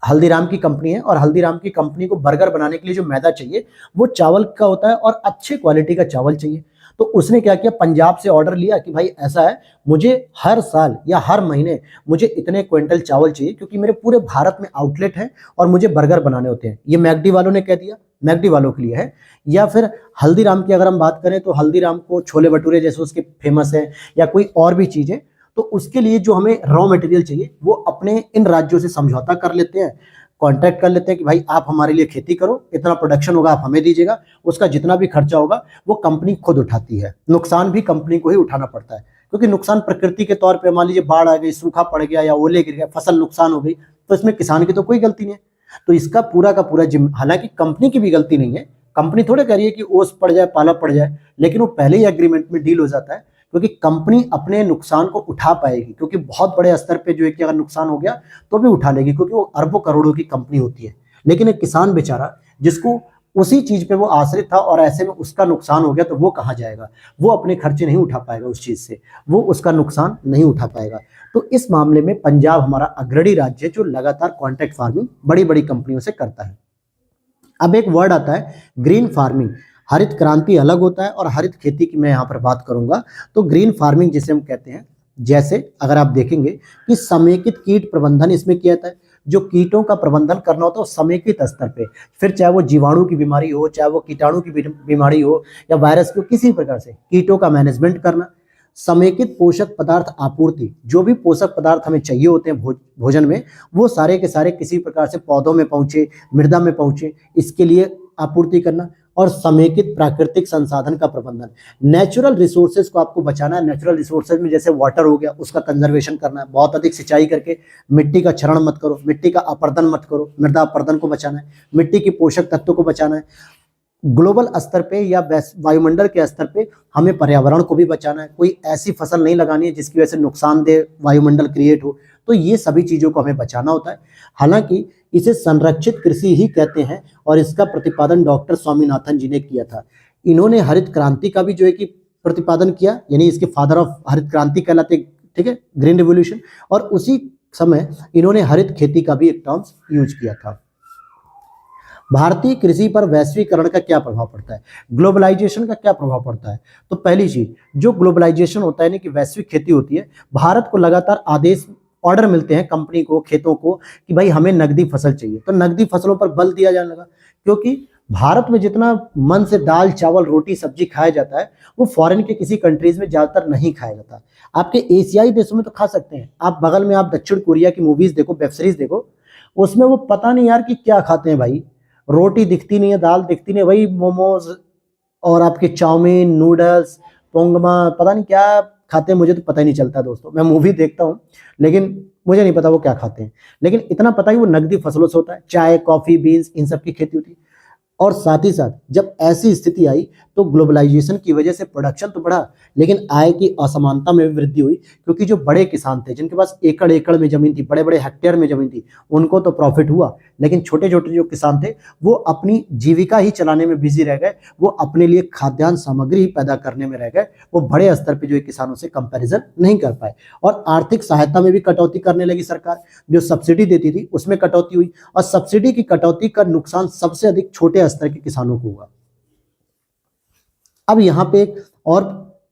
हल्दीराम की कंपनी है, और हल्दीराम की कंपनी को बर्गर बनाने के लिए जो मैदा चाहिए वो चावल का होता है, और अच्छे क्वालिटी का चावल चाहिए। तो उसने क्या किया, पंजाब से ऑर्डर लिया कि भाई ऐसा है, मुझे हर साल या हर महीने मुझे इतने क्विंटल चावल चाहिए, क्योंकि मेरे पूरे भारत में आउटलेट है और मुझे बर्गर बनाने होते हैं। ये मैकडी वालों ने कह दिया, मैकडी वालों के लिए है। या फिर हल्दीराम की अगर हम बात करें, तो हल्दीराम को छोले भटूरे जैसे उसके फेमस है, या कोई और भी चीजें, तो उसके लिए जो हमें रॉ मटेरियल चाहिए वो अपने इन राज्यों से समझौता कर लेते हैं, कॉन्ट्रैक्ट कर लेते हैं कि भाई आप हमारे लिए खेती करो, इतना प्रोडक्शन होगा आप हमें दीजिएगा, उसका जितना भी खर्चा होगा वो कंपनी खुद उठाती है। नुकसान भी कंपनी को ही उठाना पड़ता है, क्योंकि नुकसान प्रकृति के तौर पे, मान लीजिए बाढ़ आ गई, सूखा पड़ गया, या ओले गिर गया, फसल नुकसान हो गई, तो इसमें किसान की तो कोई गलती नहीं है। तो इसका पूरा का पूरा हालांकि कंपनी की भी गलती नहीं है, कंपनी थोड़े कह रही है कि ओस पड़ जाए, पाला पड़ जाए, लेकिन वो पहले ही एग्रीमेंट में डील हो जाता है, क्योंकि कंपनी अपने नुकसान को उठा पाएगी, क्योंकि बहुत बड़े स्तर पे जो है कि अगर नुकसान हो गया तो भी उठा लेगी, क्योंकि वो अरबों करोड़ों की कंपनी होती है। लेकिन एक किसान बेचारा, जिसको उसी चीज पे वो आश्रित था, और ऐसे में उसका नुकसान हो गया, तो वो कहाँ जाएगा? वो अपने खर्चे नहीं उठा पाएगा उस चीज से, वो उसका नुकसान नहीं उठा पाएगा। तो इस मामले में पंजाब हमारा अग्रणी राज्य है, जो लगातार कॉन्ट्रैक्ट फार्मिंग बड़ी बड़ी कंपनियों से करता है। अब एक वर्ड आता है ग्रीन फार्मिंग। हरित क्रांति अलग होता है, और हरित खेती की मैं यहाँ पर बात करूंगा। तो ग्रीन फार्मिंग जिसे हम कहते हैं, जैसे अगर आप देखेंगे कि समेकित कीट प्रबंधन इसमें किया जाता है। जो कीटों का प्रबंधन करना होता है वो समेकित स्तर पे, फिर चाहे वो जीवाणु की बीमारी हो, चाहे वो कीटाणु की बीमारी हो, या वायरस की हो, किसी प्रकार से कीटों का मैनेजमेंट करना। समेकित पोषक पदार्थ आपूर्ति, जो भी पोषक पदार्थ हमें चाहिए होते हैं भोजन में, वो सारे के सारे किसी प्रकार से पौधों में पहुंचे, मृदा में पहुंचे, इसके लिए आपूर्ति करना। और समेकित प्राकृतिक संसाधन का प्रबंधन, नेचुरल रिसोर्सेज को आपको बचाना है। नेचुरल रिसोर्सेज में जैसे वाटर हो गया, उसका कंजर्वेशन करना है, बहुत अधिक सिंचाई करके मिट्टी का क्षरण मत करो, मिट्टी का अपरदन मत करो, मृदा अपरदन को बचाना है, मिट्टी की पोषक तत्वों को बचाना है। ग्लोबल स्तर पे या वायुमंडल के स्तर पे हमें पर्यावरण को भी बचाना है। कोई ऐसी फसल नहीं लगानी है जिसकी वजह से नुकसानदेह वायुमंडल क्रिएट हो। तो ये सभी चीजों को हमें बचाना होता है। हालांकि इसे संरक्षित कृषि ही कहते हैं, और इसका प्रतिपादन डॉक्टर स्वामीनाथन जी ने किया था। इन्होंने हरित क्रांति का भी जो है कि प्रतिपादन किया, यानी इसके फादर ऑफ हरित क्रांति कहलाते, ठीक है, ग्रीन रिवोल्यूशन। और उसी समय इन्होंने हरित खेती का भी एक टर्म्स यूज किया था। भारतीय कृषि पर वैश्वीकरण का क्या प्रभाव पड़ता है, ग्लोबलाइजेशन का क्या प्रभाव पड़ता है? तो पहली चीज, जो ग्लोबलाइजेशन होता है ना, कि वैश्विक खेती होती है, भारत को लगातार ऑर्डर मिलते हैं कंपनी को, खेतों को, कि भाई हमें नकदी फसल चाहिए। तो नकदी फसलों पर बल दिया जाने लगा, क्योंकि भारत में जितना मन से दाल चावल रोटी सब्जी खाया जाता है, वो फॉरेन के किसी कंट्रीज में ज्यादातर नहीं खाया जाता। आपके एशियाई देशों में तो खा सकते हैं, आप बगल में आप दक्षिण कोरिया की मूवीज देखो, वेब सीरीज देखो, उसमें वो पता नहीं यार कि क्या खाते हैं भाई, रोटी दिखती नहीं है, दाल दिखती नहीं, वही मोमोज और आपके चाउमीन, नूडल्स, पोंगमा, पता नहीं क्या खाते हैं, मुझे तो पता ही नहीं चलता दोस्तों। मैं मूवी देखता हूँ, लेकिन मुझे नहीं पता वो क्या खाते हैं, लेकिन इतना पता है कि वो नकदी फसलों से होता है, चाय, कॉफी, बीन्स, इन सब की खेती होती है। और साथ ही साथ जब ऐसी स्थिति आई तो ग्लोबलाइजेशन की वजह से प्रोडक्शन तो बढ़ा, लेकिन आय की असमानता में भी वृद्धि हुई, क्योंकि जो बड़े किसान थे जिनके पास एकड़ एकड़ में जमीन थी, बड़े बड़े हेक्टेयर में जमीन थी, उनको तो प्रॉफिट हुआ, लेकिन छोटे छोटे जो किसान थे वो अपनी जीविका ही चलाने में बिजी रह गए, वो अपने लिए खाद्यान्न सामग्री ही पैदा करने में रह गए, वो बड़े स्तर पर जो है किसानों से कंपेरिजन नहीं कर पाए। और आर्थिक सहायता में भी कटौती करने लगी सरकार, जो सब्सिडी देती थी उसमें कटौती हुई, और सब्सिडी की कटौती का नुकसान सबसे अधिक छोटे स्तर के किसानों को हुआ। अब यहां पे एक और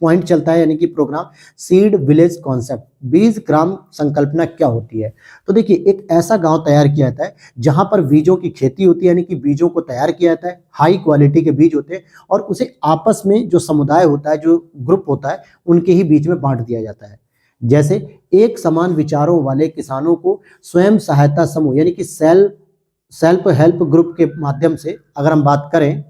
पॉइंट चलता है, यानी कि प्रोग्राम सीड विलेज कॉन्सेप्ट, बीज ग्राम संकल्पना क्या होती है। तो देखिए, एक ऐसा गांव तैयार किया जाता है जहां पर बीजों की खेती होती है, यानी कि बीजों को तैयार किया जाता है, हाई क्वालिटी के बीज होते हैं, और उसे आपस में जो समुदाय होता है, जो ग्रुप होता है, उनके ही बीच में बांट दिया जाता है। जैसे एक समान विचारों वाले किसानों को स्वयं सहायता समूह, यानी कि सेल्फ हेल्प ग्रुप के माध्यम से अगर हम बात करें,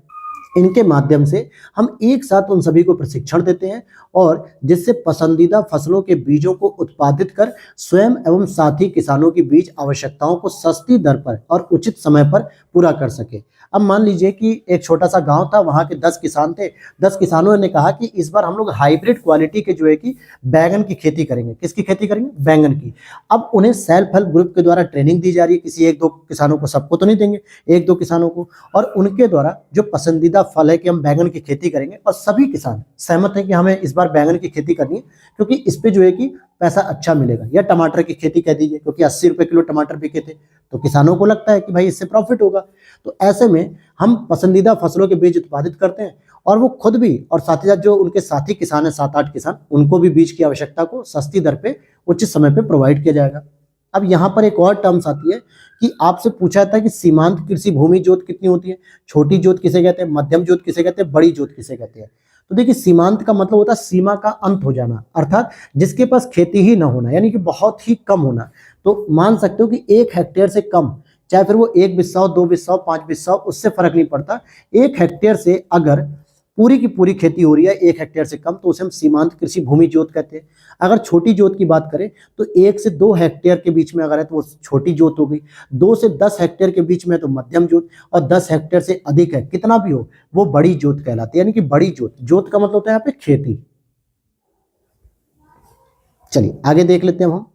इनके माध्यम से हम एक साथ उन सभी को प्रशिक्षण देते हैं, और जिससे पसंदीदा फसलों के बीजों को उत्पादित कर स्वयं एवं साथी किसानों की बीज आवश्यकताओं को सस्ती दर पर और उचित समय पर पूरा कर सके। अब मान लीजिए कि एक छोटा सा गांव था, वहां के 10 किसान थे। 10 किसानों ने कहा कि इस बार हम लोग हाइब्रिड क्वालिटी के जो है कि बैंगन की खेती करेंगे। किसकी खेती करेंगे? बैंगन की। अब उन्हें सेल्फ हेल्प ग्रुप के द्वारा ट्रेनिंग दी जा रही है, किसी एक दो किसानों को, सबको तो नहीं देंगे, एक दो किसानों को, और उनके द्वारा जो पसंदीदा फल है कि हम बैंगन की खेती करेंगे, और सभी किसान सहमत है कि हमें इस बार बैंगन की खेती करनी है, क्योंकि इस पे जो है कि पैसा अच्छा मिलेगा। या टमाटर की खेती कह दीजिए, क्योंकि 80 रुपए किलो टमाटर बिके थे, तो किसानों को लगता है कि भाई इससे प्रॉफिट होगा। तो ऐसे में हम पसंदीदा फसलों के बीज उत्पादित करते हैं, और वो खुद भी और साथ ही साथ जो उनके साथी किसान है, 7-8 किसान, उनको भी बीज की आवश्यकता को सस्ती दर पे उचित समय पे प्रोवाइड किया जाएगा। अब यहाँ पर एक और टर्म्स आती है कि आपसे पूछा जाता है कि सीमांत कृषि भूमि जोत कितनी होती है, छोटी जोत किसे कहते हैं, मध्यम जोत किसे कहते हैं, बड़ी जोत किसे कहते हैं। तो देखिए, सीमांत का मतलब होता है सीमा का अंत हो जाना, अर्थात जिसके पास खेती ही ना होना, यानी कि बहुत ही कम होना। तो मान सकते हो कि 1 हेक्टेयर से कम, चाहे फिर वो 1 बिस्साव, 2 बिस्साव, 5 बिस्साव, उससे फर्क नहीं पड़ता। 1 हेक्टेयर से अगर पूरी की पूरी खेती हो रही है 1 हेक्टेयर से कम, तो उसे हम सीमांत कृषि भूमि जोत कहते हैं। अगर छोटी जोत की बात करें तो 1 से 2 हेक्टेयर के बीच में अगर है तो वो छोटी जोत हो गई, 2 से 10 हेक्टेयर के बीच में है तो मध्यम जोत, और 10 हेक्टेयर से अधिक है, कितना भी हो, वो बड़ी जोत कहलाती है, यानी कि बड़ी जोत। जोत का मतलब होता है यहाँ पे खेती। चलिए आगे देख लेते हैं हम।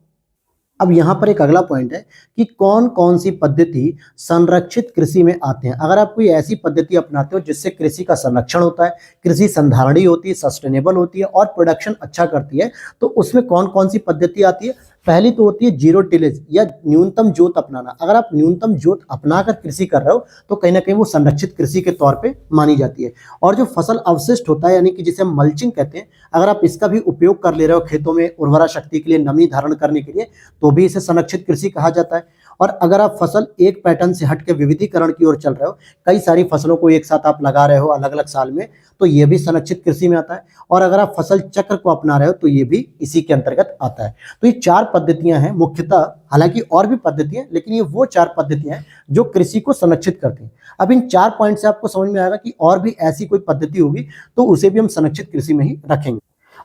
अब यहाँ पर एक अगला पॉइंट है कि कौन कौन सी पद्धति संरक्षित कृषि में आते हैं। अगर आप कोई ऐसी पद्धति अपनाते हो जिससे कृषि का संरक्षण होता है, कृषि संधारणीय होती है, सस्टेनेबल होती है और प्रोडक्शन अच्छा करती है, तो उसमें कौन कौन सी पद्धति आती है। पहली तो होती है जीरो टिलेज या न्यूनतम जोत अपनाना। अगर आप न्यूनतम जोत अपनाकर कृषि कर रहे हो तो कहीं ना कहीं वो संरक्षित कृषि के तौर पे मानी जाती है। और जो फसल अवशिष्ट होता है, यानी कि जिसे हम मल्चिंग कहते हैं, अगर आप इसका भी उपयोग कर ले रहे हो खेतों में उर्वरा शक्ति के लिए, नमी धारण करने के लिए, तो भी इसे संरक्षित कृषि कहा जाता है। और अगर आप फसल एक पैटर्न से हट के विविधीकरण की ओर चल रहे हो, कई सारी फसलों को एक साथ आप लगा रहे हो अलग अलग साल में, तो ये भी संरक्षित कृषि में आता है। और अगर आप फसल चक्र को अपना रहे हो तो ये भी इसी के अंतर्गत आता है। तो ये 4 पद्धतियां हैं मुख्यतः, हालांकि और भी पद्धतियां, लेकिन ये वो 4 पद्धतियां हैं जो कृषि को संरक्षित करती हैं। अब इन 4 पॉइंट से आपको समझ में आएगा कि और भी ऐसी कोई पद्धति होगी तो उसे भी हम संरक्षित कृषि में ही रखेंगे।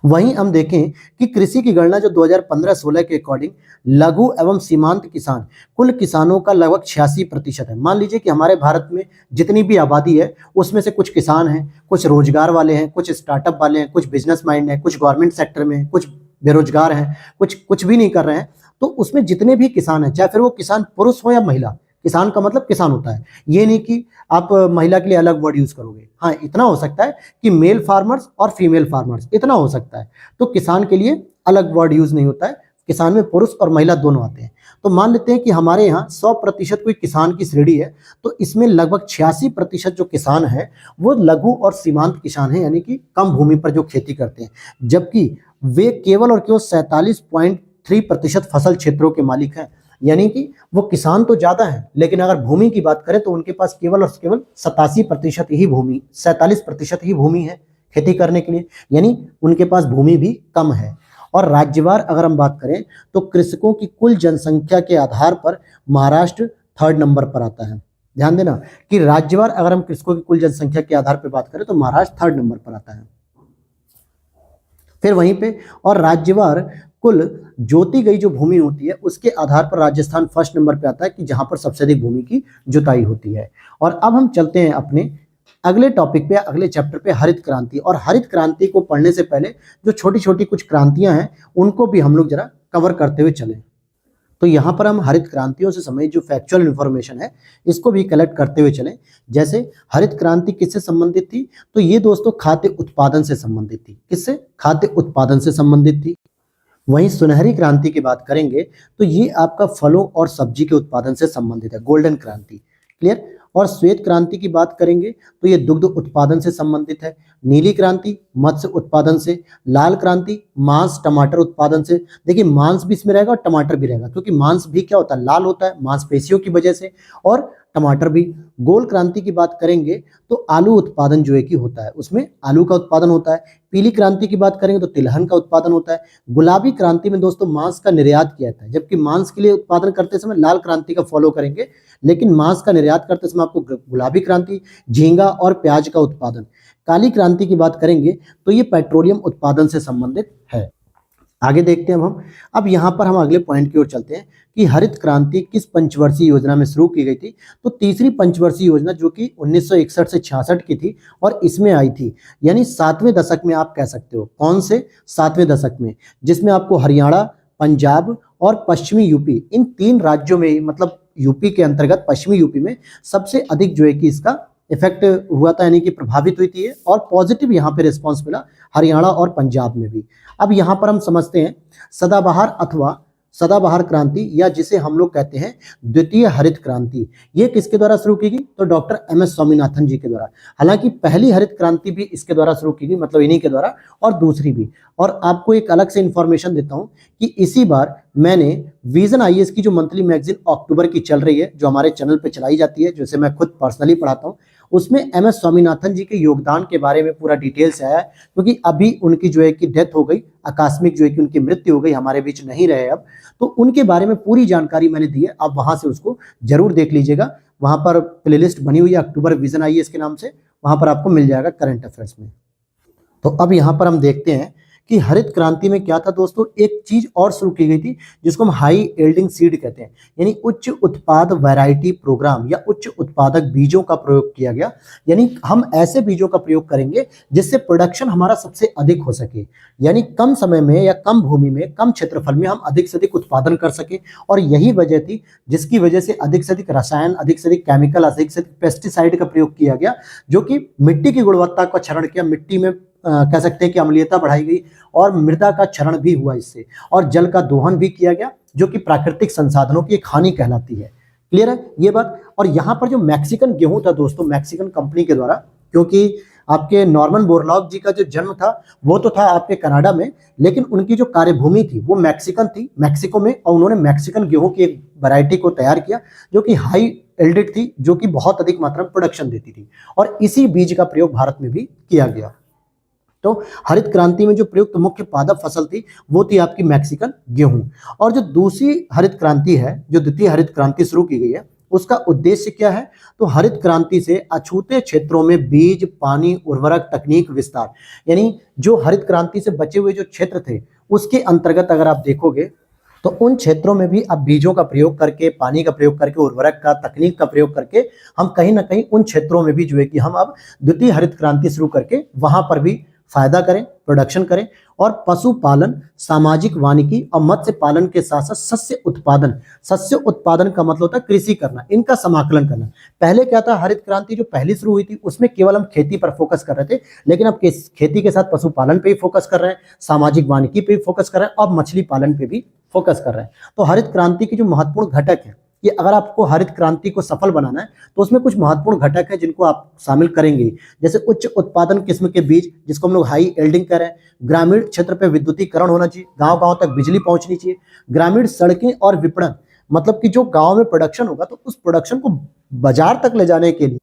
वहीं हम देखें कि कृषि की गणना जो 2015-16 के अकॉर्डिंग लघु एवं सीमांत किसान कुल किसानों का लगभग 86% है। मान लीजिए कि हमारे भारत में जितनी भी आबादी है उसमें से कुछ किसान हैं, कुछ रोजगार वाले हैं, कुछ स्टार्टअप वाले हैं, कुछ बिजनेस माइंड हैं, कुछ गवर्नमेंट सेक्टर में हैं, कुछ बेरोजगार हैं, कुछ भी नहीं कर रहे हैं। तो उसमें जितने भी किसान हैं, चाहे फिर वो किसान पुरुष हो या महिला, किसान का मतलब किसान होता है, ये नहीं कि आप महिला के लिए अलग वर्ड यूज करोगे। हाँ, इतना हो सकता है कि मेल फार्मर्स और फीमेल फार्मर्स, इतना हो सकता है। तो किसान के लिए अलग वर्ड यूज नहीं होता है, किसान में पुरुष और महिला दोनों आते हैं। तो मान लेते हैं कि हमारे यहाँ 100% कोई किसान की श्रेणी है, तो इसमें लगभग 86% जो किसान है वो लघु और सीमांत किसान है, यानी कि कम भूमि पर जो खेती करते हैं, जबकि वे केवल और केवल 47.3% फसल क्षेत्रों के मालिक हैं। यानी कि वो किसान तो ज्यादा है, लेकिन अगर भूमि की बात करें तो उनके पास केवल और केवल 87% ही भूमि, 47% ही भूमि है खेती करने के लिए, यानी उनके पास भूमि भी कम है। और राज्यवार अगर हम बात करें तो कृषकों की कुल जनसंख्या के आधार पर महाराष्ट्र 3rd नंबर पर आता है। ध्यान देना कि राज्यवार अगर हम कृषकों की कुल जनसंख्या के आधार पर बात करें तो महाराष्ट्र 3rd नंबर पर आता है। फिर वहीं पे और राज्यवार कुल जोती गई जो भूमि होती है उसके आधार पर राजस्थान फर्स्ट नंबर पे आता है कि जहां पर सबसे अधिक भूमि की जुताई होती है। और अब हम चलते हैं अपने अगले टॉपिक पे, अगले चैप्टर पे, हरित क्रांति। और हरित क्रांति को पढ़ने से पहले जो छोटी छोटी कुछ क्रांतियां हैं उनको भी हम लोग जरा कवर करते हुए चलें। तो यहाँ पर हम हरित क्रांतियों से संबंधित जो फैक्चुअल इंफॉर्मेशन है इसको भी कलेक्ट करते हुए चलें। जैसे हरित क्रांति किससे संबंधित थी, तो ये दोस्तों खाद्य उत्पादन से संबंधित थी। किससे? खाद्य उत्पादन से संबंधित थी। वहीं सुनहरी क्रांति की बात करेंगे तो ये आपका फलों और सब्जी के उत्पादन से संबंधित है, गोल्डन क्रांति। क्लियर? और श्वेत क्रांति की बात करेंगे तो ये दुग्ध उत्पादन से संबंधित है। नीली क्रांति मत्स्य उत्पादन से। लाल क्रांति मांस टमाटर उत्पादन से। देखिए मांस भी इसमें रहेगा और टमाटर भी रहेगा, क्योंकि मांस भी क्या होता है, लाल होता है मांसपेशियों की वजह से, और टमाटर भी। गोल क्रांति की बात करेंगे तो आलू उत्पादन जो है कि होता है, उसमें आलू का उत्पादन होता है। पीली क्रांति की बात करेंगे तो तिलहन का उत्पादन होता है। गुलाबी क्रांति में दोस्तों मांस का निर्यात किया जाता है, जबकि मांस के लिए उत्पादन करते समय लाल क्रांति का फॉलो करेंगे, लेकिन मांस का निर्यात करते समय आपको गुलाबी क्रांति, झींगा और प्याज का उत्पादन। काली क्रांति की बात करेंगे तो ये पेट्रोलियम उत्पादन से संबंधित है। आगे देखते हैं हम। अब यहाँ पर हम अगले पॉइंट की ओर चलते हैं कि हरित क्रांति किस पंचवर्षीय योजना में शुरू की गई थी। तो तीसरी पंचवर्षीय योजना जो कि 1961 से 66 की थी और इसमें आई थी, यानी 7वें दशक में आप कह सकते हो। कौन से? 7वें दशक में, जिसमें आपको हरियाणा, पंजाब और पश्चिमी यूपी, इन 3 राज्यों में, मतलब यूपी के अंतर्गत पश्चिमी यूपी में सबसे अधिक जो है कि इसका इफेक्ट हुआ था, यानी कि प्रभावित हुई थी और पॉजिटिव यहाँ पे रिस्पॉन्स मिला हरियाणा और पंजाब में भी। अब यहाँ पर हम समझते हैं सदाबहार अथवा सदाबहार क्रांति, या जिसे हम लोग कहते हैं द्वितीय हरित क्रांति, ये किसके द्वारा शुरू की गई? तो डॉक्टर एम.एस. स्वामीनाथन जी के द्वारा। हालांकि पहली हरित क्रांति भी इसके द्वारा शुरू की गई, मतलब इन्हीं के द्वारा, और दूसरी भी। और आपको एक अलग से इंफॉर्मेशन देता हूं कि इसी बार मैंने विजन आईएएस की जो मंथली मैगजीन अक्टूबर की चल रही है, जो हमारे चैनल पे चलाई जाती है, जिसे मैं खुद पर्सनली पढ़ाता हूं, उसमें एम.एस. स्वामीनाथन जी के योगदान के बारे में पूरा डिटेल से आया है, क्योंकि अभी उनकी जो है कि डेथ हो गई, आकस्मिक जो है कि उनकी मृत्यु हो गई, हमारे बीच नहीं रहे अब। तो उनके बारे में पूरी जानकारी मैंने दी है, आप वहां से उसको जरूर देख लीजिएगा। वहां पर प्लेलिस्ट बनी हुई है अक्टूबर विजन आईएएस के नाम से, वहां पर आपको मिल जाएगा करंट अफेयर्स में। तो अब यहाँ पर हम देखते हैं कि हरित क्रांति में क्या था दोस्तों। एक चीज और शुरू की गई थी जिसको हम हाई यील्डिंग सीड कहते हैं, यानी उच्च उत्पाद वैरायटी प्रोग्राम, या उच्च उत्पादक बीजों का प्रयोग किया गया। यानी हम ऐसे बीजों का प्रयोग करेंगे जिससे प्रोडक्शन हमारा सबसे अधिक हो सके, यानी कम समय में या कम भूमि में, कम क्षेत्रफल में हम अधिक से अधिक उत्पादन कर सके। और यही वजह थी जिसकी वजह से अधिक से अधिक रसायन, अधिक से अधिक केमिकल, अधिक से अधिक पेस्टिसाइड का प्रयोग किया गया, जो कि मिट्टी की गुणवत्ता का क्षरण किया, मिट्टी में कह सकते हैं कि अम्लीयता बढ़ाई गई और मृदा का क्षरण भी हुआ इससे, और जल का दोहन भी किया गया, जो कि प्राकृतिक संसाधनों की एक हानि कहलाती है। क्लियर है ये बात? और यहाँ पर जो मैक्सिकन गेहूं था दोस्तों, मैक्सिकन कंपनी के द्वारा, क्योंकि आपके नॉर्मन बोरलॉग जी का जो जन्म था वो तो था आपके कनाडा में, लेकिन उनकी जो कार्यभूमि थी वो मैक्सिकन थी, मैक्सिको में, और उन्होंने मैक्सिकन गेहूं की एक वैरायटी को तैयार किया जो कि हाई एल्डेड थी, जो कि बहुत अधिक मात्रा में प्रोडक्शन देती थी, और इसी बीज का प्रयोग भारत में भी किया गया। तो हरित क्रांति में जो प्रयुक्त मुख्य पादप फसल थी वो थी आपकी मैक्सिकन गेहूं। और जो दूसरी हरित क्रांति है, जो द्वितीय हरित क्रांति शुरू की गई है, उसका उद्देश्य क्या है? तो हरित क्रांति से अछूते क्षेत्रों में बीज, पानी, उर्वरक, तकनीक विस्तार, यानी जो हरित क्रांति से बचे हुए जो क्षेत्र थे उसके अंतर्गत अगर आप देखोगे तो उन क्षेत्रों में भी अब बीजों का प्रयोग करके, पानी का प्रयोग करके, उर्वरक का, तकनीक का प्रयोग करके हम कहीं ना कहीं उन क्षेत्रों में भी जो है कि हम अब द्वितीय हरित क्रांति शुरू करके वहां पर भी फायदा करें, प्रोडक्शन करें। और पशुपालन, सामाजिक वानिकी और मत्स्य पालन के साथ साथ सस्य उत्पादन का मतलब होता है कृषि करना, इनका समाकलन करना। पहले क्या था, हरित क्रांति जो पहली शुरू हुई थी उसमें केवल हम खेती पर फोकस कर रहे थे, लेकिन अब खेती के साथ पशुपालन पे भी फोकस कर रहे हैं, सामाजिक वानिकी पे भी फोकस कर रहे हैं, और मछली पालन पे भी फोकस कर रहे हैं। तो हरित क्रांति की जो महत्वपूर्ण घटक है, कि अगर आपको हरित क्रांति को सफल बनाना है तो उसमें कुछ महत्वपूर्ण घटक है जिनको आप शामिल करेंगे, जैसे उच्च उत्पादन किस्म के बीज, जिसको हम लोग हाई यील्डिंग कह रहे हैं। ग्रामीण क्षेत्र पे विद्युतीकरण होना चाहिए, गांव-गांव तक बिजली पहुंचनी चाहिए। ग्रामीण सड़कें और विपणन, मतलब कि जो गांव में प्रोडक्शन होगा तो उस प्रोडक्शन को बाजार तक ले जाने के लिए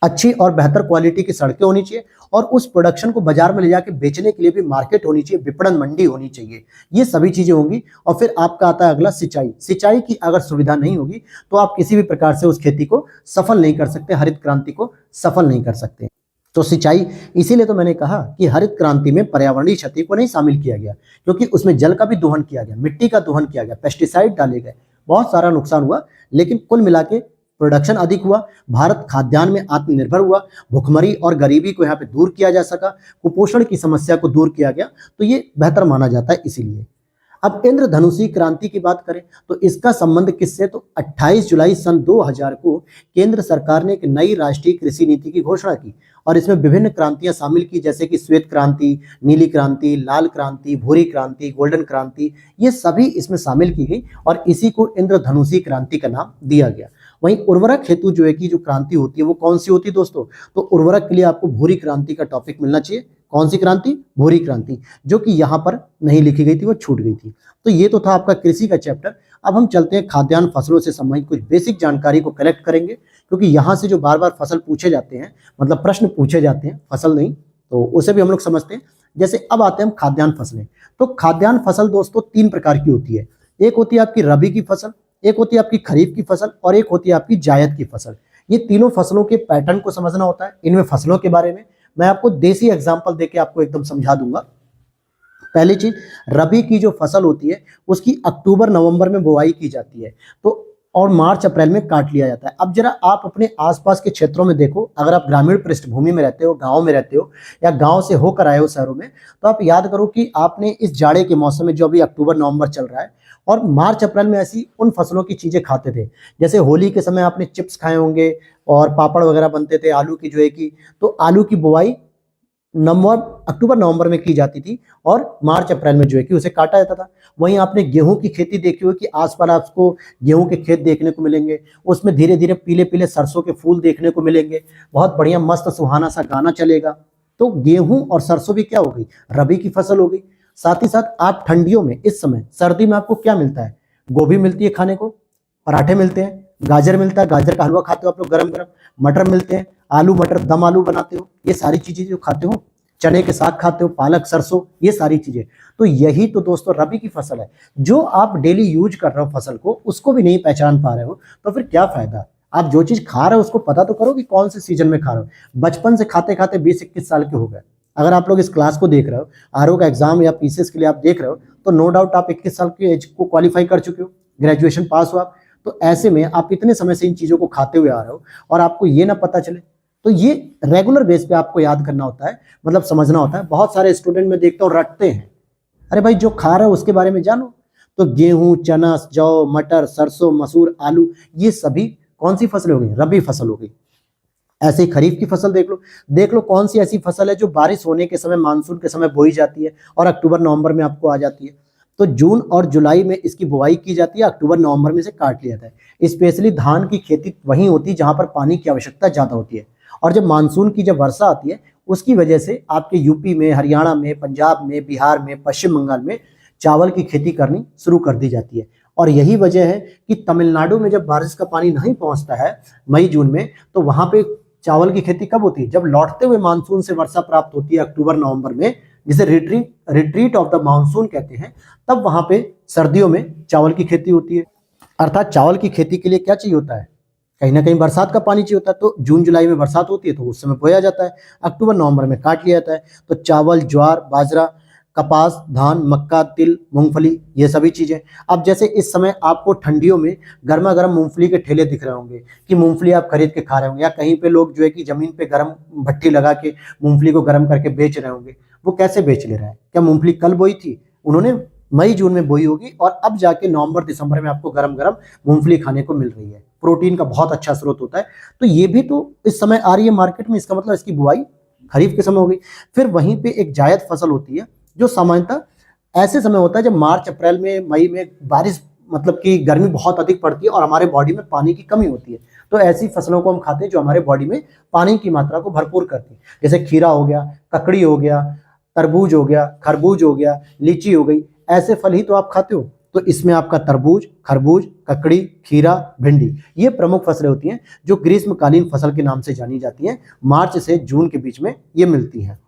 अच्छी और बेहतर क्वालिटी की सड़कें होनी चाहिए, और उस प्रोडक्शन को बाजार में ले जाके बेचने के लिए भी मार्केट होनी चाहिए, विपणन मंडी होनी चाहिए। ये सभी चीजें होंगी। और फिर आपका आता है अगला सिंचाई। सिंचाई की अगर सुविधा नहीं होगी तो आप किसी भी प्रकार से उस खेती को सफल नहीं कर सकते, हरित क्रांति को सफल नहीं कर सकते। तो सिंचाई, इसीलिए तो मैंने कहा कि हरित क्रांति में पर्यावरणीय क्षति को नहीं शामिल किया गया, क्योंकि उसमें जल का भी दोहन किया गया, मिट्टी का दोहन किया गया, पेस्टिसाइड डाले गए, बहुत सारा नुकसान हुआ, लेकिन कुल मिला के प्रोडक्शन अधिक हुआ, भारत खाद्यान्न में आत्मनिर्भर हुआ, भुखमरी और गरीबी को यहाँ पे दूर किया जा सका, कुपोषण की समस्या को दूर किया गया, तो ये बेहतर माना जाता है इसीलिए। अब इंद्रधनुषी क्रांति की बात करें तो इसका संबंध किससे, तो 28 जुलाई सन 2000 को केंद्र सरकार ने एक नई राष्ट्रीय कृषि नीति की घोषणा की और इसमें विभिन्न क्रांतियां शामिल की, जैसे कि श्वेत क्रांति, नीली क्रांति, लाल क्रांति, भूरी क्रांति, गोल्डन क्रांति, ये सभी इसमें शामिल की गई और इसी को इंद्रधनुषी क्रांति का नाम दिया गया। वहीं उर्वरक हेतु जो है कि जो क्रांति होती है वो कौन सी होती है दोस्तों, तो उर्वरक के लिए आपको भूरी क्रांति का टॉपिक मिलना चाहिए। कौन सी क्रांति, भूरी क्रांति, जो कि यहाँ पर नहीं लिखी गई थी, वो छूट गई थी। तो ये तो था आपका कृषि का चैप्टर। अब हम चलते हैं खाद्यान्न फसलों से संबंधित कुछ बेसिक जानकारी को कलेक्ट करेंगे, क्योंकि यहाँ से जो बार बार फसल पूछे जाते हैं, मतलब प्रश्न पूछे जाते हैं, फसल नहीं, तो उसे भी हम लोग समझते हैं। जैसे अब आते हैं हम खाद्यान्न फसलें। तो खाद्यान्न फसल दोस्तों 3 प्रकार की होती है। एक होती है आपकी रबी की फसल, एक होती है आपकी खरीफ की फसल और एक होती है आपकी जायद की फसल। ये तीनों फसलों के पैटर्न को समझना होता है। इनमें फसलों के बारे में मैं आपको देसी एग्जांपल देके आपको एकदम समझा दूंगा। पहली चीज, रबी की जो फसल होती है उसकी अक्टूबर नवंबर में बुआई की जाती है, तो और मार्च अप्रैल में काट लिया जाता है। अब जरा आप अपने आसपास के क्षेत्रों में देखो, अगर आप ग्रामीण पृष्ठभूमि में रहते हो, गांव में रहते हो या गांव से होकर आए हो शहरों में, तो आप याद करो कि आपने इस जाड़े के मौसम में, जो अभी अक्टूबर नवंबर चल रहा है और मार्च अप्रैल में, ऐसी उन फसलों की चीजें खाते थे। जैसे होली के समय आपने चिप्स खाए होंगे और पापड़ वगैरह बनते थे आलू की जो है कि, तो आलू की बुआई अक्टूबर नवंबर में की जाती थी और मार्च अप्रैल में जो है कि उसे काटा जाता था। वहीं आपने गेहूं की खेती देखी हो कि आसपास आपको गेहूं के खेत देखने को मिलेंगे, उसमें धीरे धीरे पीले पीले सरसों के फूल देखने को मिलेंगे, बहुत बढ़िया मस्त सुहाना सा गाना चलेगा। तो गेहूं और सरसों भी क्या हो गई, रबी की फसल हो गई। साथ ही साथ आप ठंडियों में, इस समय सर्दी में आपको क्या मिलता है, गोभी मिलती है खाने को, पराठे मिलते हैं, गाजर मिलता है, गाजर का हलवा खाते हो आप लोग गरम गरम, मटर मिलते हैं, आलू मटर दम आलू बनाते हो, ये सारी चीजें जो खाते हो, चने के साग खाते हो, पालक सरसों, ये सारी चीजें। तो यही तो दोस्तों रबी की फसल है। जो आप डेली यूज कर रहे हो फसल को, उसको भी नहीं पहचान पा रहे हो, तो फिर क्या फायदा। आप जो चीज खा रहे हो उसको पता तो करो कि कौन से सीजन में खा रहे हो। बचपन से खाते खाते 20-21 साल के हो गए। अगर आप लोग इस क्लास को देख रहे हो, आरओ का एग्जाम या पीसीएस के लिए आप देख रहे हो, तो नो डाउट आप 21 साल की एज को क्वालिफाई कर चुके हो, ग्रेजुएशन पास हो आप। तो ऐसे में आप इतने समय से इन चीजों को खाते हुए आ रहे हो और आपको ये ना पता चले, तो ये रेगुलर बेस पे आपको याद करना होता है, मतलब समझना होता है। बहुत सारे स्टूडेंट में देखता हूँ रटते हैं, अरे भाई जो खा रहा है उसके बारे में जानो। तो गेहूं, चना, जौ, मटर, सरसों, मसूर, आलू, ये सभी कौन सी फसल हो गई, रबी फसल हो गई। ऐसे ही खरीफ की फसल देख लो कौन सी ऐसी फसल है जो बारिश होने के समय, मानसून के समय बोई जाती है और अक्टूबर नवंबर में आपको आ जाती है। तो जून और जुलाई में इसकी बुआई की जाती है, अक्टूबर नवंबर में से काट लिया जाता है। स्पेशली धान की खेती वहीं होती है जहां पर पानी की आवश्यकता ज्यादा होती है, और जब मानसून की जब वर्षा आती है उसकी वजह से आपके यूपी में, हरियाणा में, पंजाब में, बिहार में, पश्चिम बंगाल में चावल की खेती करनी शुरू कर दी जाती है। और यही वजह है कि तमिलनाडु में जब बारिश का पानी नहीं पहुंचता है मई जून में, तो वहां पे चावल की खेती कब होती है, जब लौटते हुए मानसून से वर्षा प्राप्त होती है अक्टूबर नवंबर में, जिसे रिट्रीट ऑफ द मानसून कहते हैं, तब वहां पे सर्दियों में चावल की खेती होती है। अर्थात चावल की खेती के लिए क्या चाहिए होता है, कहीं ना कहीं बरसात का पानी चाहिए होता है। तो जून जुलाई में बरसात होती है तो उस समय बोया जाता है, अक्टूबर नवंबर में काट लिया जाता है। तो चावल, ज्वार, बाजरा, कपास, धान, मक्का, तिल, मूंगफली, ये सभी चीजें। अब जैसे इस समय आपको ठंडियों में गर्मा गर्म मूंगफली के ठेले दिख रहे होंगे कि मूंगफली आप खरीद के खा रहे होंगे, या कहीं पे लोग जो है कि जमीन पे गर्म भट्टी लगा के मूंगफली को गर्म करके बेच रहे होंगे। वो कैसे बेच ले रहा है, क्या मूंगफली कल बोई थी, उन्होंने मई जून में बोई होगी और अब जाके नवंबर दिसंबर में आपको गरम गरम मूंगफली खाने को मिल रही है। प्रोटीन का बहुत अच्छा स्रोत होता है। तो ये भी तो इस समय आ रही है मार्केट में, इसका मतलब इसकी बुआई खरीफ के समय हो गई। फिर वहीं पे एक जायद फसल होती है जो सामान्यतः ऐसे समय होता है जब मार्च अप्रैल में, मई में बारिश, मतलब कि गर्मी बहुत अधिक पड़ती है और हमारे बॉडी में पानी की कमी होती है। तो ऐसी फसलों को हम खाते हैं जो हमारे बॉडी में पानी की मात्रा को भरपूर करती है। जैसे खीरा हो गया, ककड़ी हो गया, तरबूज हो गया, खरबूज हो गया, लीची हो गई, ऐसे फल ही तो आप खाते हो। तो इसमें आपका तरबूज, खरबूज, ककड़ी, खीरा, भिंडी, ये प्रमुख फसलें होती हैं जो ग्रीष्मकालीन फसल के नाम से जानी जाती हैं। मार्च से जून के बीच में ये मिलती हैं।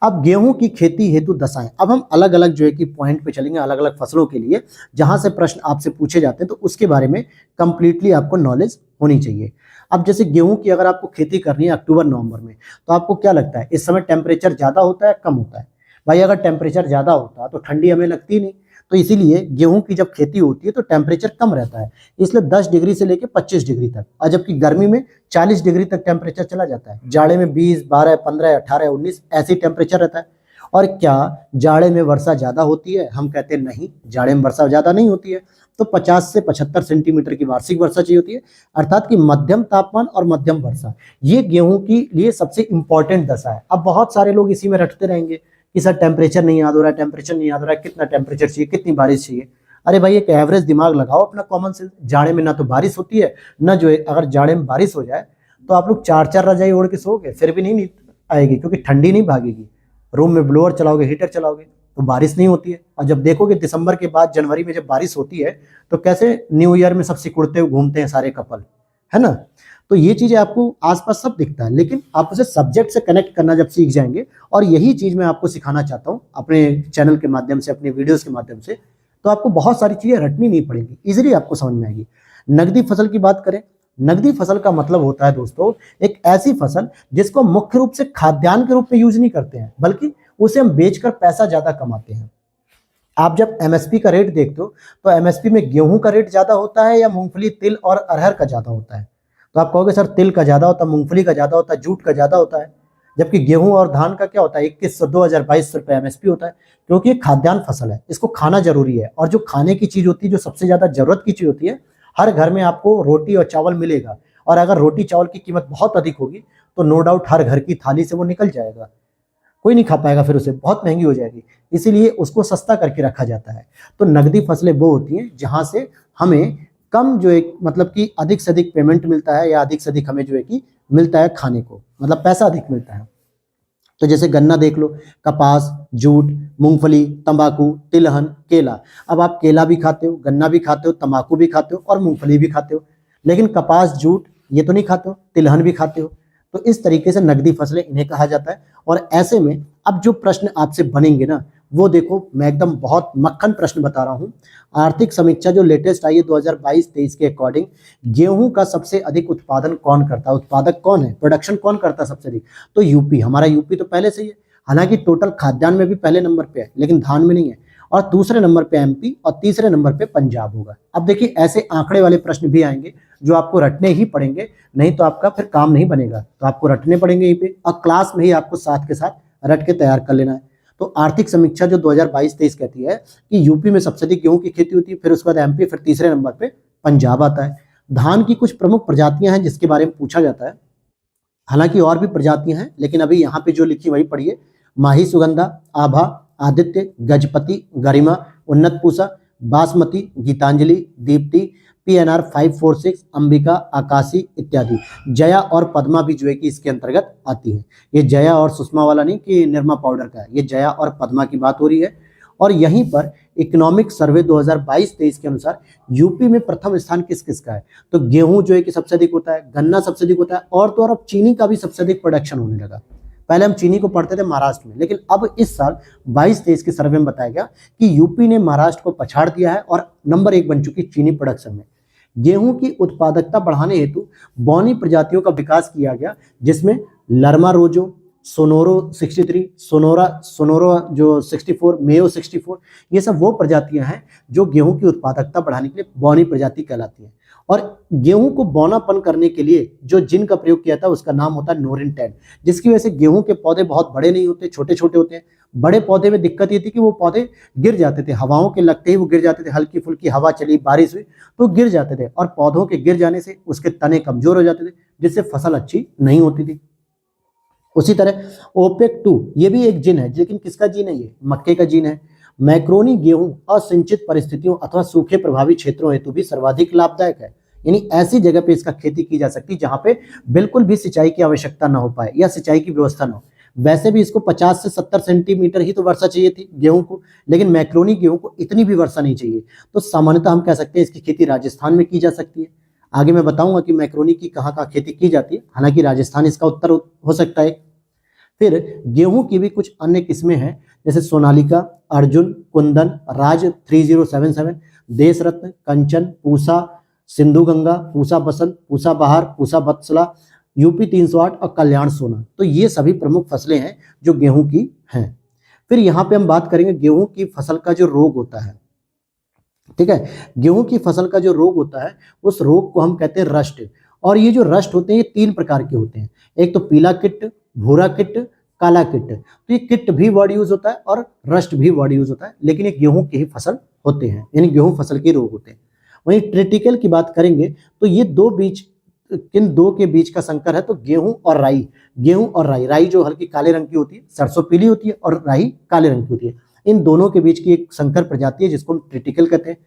अब गेहूं की खेती हेतु दशाएं, अब हम अलग अलग जो है कि पॉइंट पे चलेंगे, अलग अलग फसलों के लिए जहां से प्रश्न आपसे पूछे जाते हैं, तो उसके बारे में कंप्लीटली आपको नॉलेज होनी चाहिए। अब जैसे गेहूं की अगर आपको खेती करनी है अक्टूबर नवंबर में, तो आपको क्या लगता है इस समय टेम्परेचर ज्यादा होता है कम होता है? भाई अगर टेम्परेचर ज्यादा होता तो ठंडी हमें लगती नहीं, तो इसीलिए गेहूं की जब खेती होती है तो टेम्परेचर कम रहता है, इसलिए 10 डिग्री से लेकर 25 डिग्री तक, और जबकि गर्मी में 40 डिग्री तक टेम्परेचर चला जाता है, जाड़े में 20, 12, 15, 18, 19 ऐसे टेम्परेचर रहता है। और क्या जाड़े में वर्षा ज्यादा होती है? हम कहते हैं नहीं, जाड़े में वर्षा ज्यादा नहीं होती है, तो 50 से 75 सेंटीमीटर की वार्षिक वर्षा चाहिए होती है, अर्थात कि मध्यम तापमान और मध्यम वर्षा, ये गेहूं के लिए सबसे इंपॉर्टेंट दशा है। अब बहुत सारे लोग इसी में रटते रहेंगे कि सर टेम्परेचर नहीं याद हो रहा है, टेम्परेचर नहीं याद हो रहा है, कितना टेम्परेचर चाहिए, कितनी बारिश चाहिए। अरे भाई एक एवरेज दिमाग लगाओ अपना कॉमन सेंस। जाड़े में ना तो बारिश होती है, ना जो है अगर जाड़े में बारिश हो जाए तो आप लोग 4-4 रजाई ओढ़ के सोओगे फिर भी नहीं नींद आएगी, क्योंकि ठंडी नहीं भागेगी। रूम में ब्लोअर चलाओगे, हीटर चलाओगे तो बारिश नहीं होती है। और जब देखोगे दिसंबर के बाद जनवरी में जब बारिश होती है तो कैसे न्यू ईयर में सब सिकुड़ते हुए घूमते हैं सारे कपल, है ना। तो ये चीजें आपको आसपास सब दिखता है, लेकिन आप उसे सब्जेक्ट से कनेक्ट करना जब सीख जाएंगे, और यही चीज मैं आपको सिखाना चाहता हूँ अपने चैनल के माध्यम से, अपने वीडियोस के माध्यम से, तो आपको बहुत सारी चीजें रटनी नहीं पड़ेंगी, इजीली आपको समझ में आएगी। नकदी फसल की बात करें, नकदी फसल का मतलब होता है दोस्तों एक ऐसी फसल जिसको मुख्य रूप से खाद्यान्न के रूप में यूज नहीं करते हैं, बल्कि उसे हम बेचकर पैसा ज्यादा कमाते हैं। आप जब एमएसपी का रेट देखते हो तो एमएसपी में गेहूं का रेट ज्यादा होता है या मूंगफली, तिल और अरहर का ज्यादा होता है? तो आप कहोगे सर तिल का ज्यादा होता है, मूंगफली का ज्यादा होता है, जूट का ज्यादा होता है, जबकि गेहूं और धान का क्या होता है 2100, 2022 रुपए एमएसपी होता है, क्योंकि ये खाद्यान्न फसल है, इसको खाना जरूरी है। और जो खाने की चीज होती है, जो सबसे ज्यादा जरूरत की चीज होती है, हर घर में आपको रोटी और चावल मिलेगा, और अगर रोटी चावल की कीमत बहुत अधिक होगी तो नो डाउट हर घर की थाली से वो निकल जाएगा, कोई नहीं खा पाएगा, फिर उसे बहुत महंगी हो जाएगी, इसीलिए उसको सस्ता करके रखा जाता है। तो नकदी फसलें वो होती हैं जहां से हमें कम जो है मतलब कि अधिक से अधिक पेमेंट मिलता है, या अधिक से अधिक हमें जो है कि मिलता है खाने को, मतलब पैसा अधिक मिलता है। तो जैसे गन्ना देख लो, कपास, जूट, मूंगफली, तंबाकू, तिलहन, केला। अब आप केला भी खाते हो, गन्ना भी खाते हो, तंबाकू भी खाते हो और मूंगफली भी खाते हो, लेकिन कपास, जूट ये तो नहीं खाते हो, तिलहन भी खाते हो। तो इस तरीके से नकदी फसलें इन्हें कहा जाता है। और ऐसे में अब जो प्रश्न आपसे बनेंगे ना, वो देखो मैं एकदम बहुत मक्खन प्रश्न बता रहा हूं। आर्थिक समीक्षा जो लेटेस्ट आई है 2022-23 के अकॉर्डिंग, गेहूं का सबसे अधिक उत्पादन कौन करता है, उत्पादक कौन है, प्रोडक्शन कौन करता है सबसे अधिक? तो यूपी, हमारा यूपी तो पहले से ही है, हालांकि टोटल खाद्यान्न में भी पहले नंबर पे है, लेकिन धान में नहीं है। और दूसरे नंबर पे एमपी और तीसरे नंबर पे पंजाब होगा। अब देखिए ऐसे आंकड़े वाले प्रश्न भी आएंगे जो आपको रटने ही पड़ेंगे, नहीं तो आपका फिर काम नहीं बनेगा, तो आपको रटने पड़ेंगे यहीं पे, और क्लास में ही आपको साथ के साथ रट के तैयार कर लेना है। तो आर्थिक समीक्षा जो 2022-23 कहती है कि यूपी में सबसे अधिक गेहूं की खेती होती है, फिर उसके बाद एमपी, फिर तीसरे नंबर पे पंजाब आता है। धान की कुछ प्रमुख प्रजातियां हैं जिसके बारे में पूछा जाता है, हालांकि और भी प्रजातियां हैं, लेकिन अभी यहाँ पे जो लिखी वही पढ़िए। माही सुगंधा, आभा, आदित्य, गजपति, गरिमा, उन्नत पूसा, बासमती, गीतांजलि, दीप्ति, पीएनआर 546, अंबिका, आकाशी इत्यादि। जया और पद्मा भी जो है कि इसके अंतर्गत आती है। ये जया और सुषमा वाला नहीं कि निरमा पाउडर का है, ये जया और पद्मा की बात हो रही है। और यहीं पर इकोनॉमिक सर्वे 2022-23 के अनुसार यूपी में प्रथम स्थान किस किस का है? तो गेहूं जो है कि सबसे अधिक होता है, गन्ना सबसे अधिक होता है, और तो और अब चीनी का भी सबसे अधिक प्रोडक्शन होने लगा। पहले हम चीनी को पढ़ते थे महाराष्ट्र में, लेकिन अब इस साल 22-23 के सर्वे में बताया गया कि यूपी ने महाराष्ट्र को पछाड़ दिया है और नंबर 1 बन चुकी चीनी प्रोडक्शन में। गेहूं की उत्पादकता बढ़ाने हेतु बौनी प्रजातियों का विकास किया गया, जिसमें लरमा रोजो, सोनोरो 63, सोनोरो जो 64, मेयो 64, ये सब वो प्रजातियां हैं जो गेहूं की उत्पादकता बढ़ाने के लिए बौनी प्रजाति कहलाती हैं। और गेहूं को बौनापन करने के लिए जो जिन का प्रयोग किया था उसका नाम होता है नोरिन 10, जिसकी वजह से गेहूं के पौधे बहुत बड़े नहीं होते, छोटे छोटे होते हैं। बड़े पौधे में दिक्कत ये थी कि वो पौधे गिर जाते थे, हवाओं के लगते ही वो गिर जाते थे, हल्की फुल्की हवा चली, बारिश हुई तो गिर जाते थे, और पौधों के गिर जाने से उसके तने कमजोर हो जाते थे, जिससे फसल अच्छी नहीं होती थी। उसी तरह ओपेक 2 ये भी एक जिन है, लेकिन किसका जीन है? ये मक्के का जीन है। मैक्रोनी गेहूं असिंचित परिस्थितियों अथवा सूखे प्रभावी क्षेत्रों हेतु भी सर्वाधिक लाभदायक है, यानी ऐसी जगह पे इसका खेती की जा सकती है जहां पे बिल्कुल भी सिंचाई की आवश्यकता ना हो पाए या सिंचाई की व्यवस्था ना हो। वैसे भी इसको 50 से 70 सेंटीमीटर ही तो वर्षा चाहिए थी गेहूं को, लेकिन मैक्रोनी गेहूं को इतनी भी वर्षा नहीं चाहिए। तो सामान्यतः हम कह सकते हैं इसकी खेती राजस्थान में की जा सकती है। आगे मैं बताऊंगा कि मैक्रोनी की कहाँ कहाँ खेती की जाती है, हालांकि राजस्थान इसका उत्तर हो सकता है। फिर गेहूं की भी कुछ अन्य किस्में हैं, जैसे सोनालिका, अर्जुन, कुंदन, राज 3077, देश रत्न, कंचन, पूसा, सिंधु गंगा, पूसा बसंत, पूसा बहार, पूसा बत्सला, यूपी 308 और कल्याण सोना। तो ये सभी प्रमुख फसलें हैं जो गेहूं की हैं। फिर यहाँ पे हम बात करेंगे गेहूं की फसल का जो रोग होता है, ठीक है। गेहूं की फसल का जो रोग होता है उस रोग को हम कहते हैं रस्ट। और ये जो रस्ट होते हैं ये 3 प्रकार के होते हैं, एक तो पीला किट, भूरा किट, काला किट। तो ये किट भी वर्ड यूज होता है और रस्ट भी वर्ड यूज होता है, लेकिन ये गेहूं की ही फसल होते हैं, यानी गेहूं फसल के रोग होते हैं। वहीं ट्रिटिकल की बात करेंगे तो ये किन दो के बीच का संकर है, तो गेहूं और राई। गेहूं और राई, राई जो हल्की काले रंग की होती है, सरसों पीली होती है और राई काले रंग की होती है। इन दोनों के बीच की एक संकर प्रजाति है जिसको हम ट्रिटिकल कहते हैं।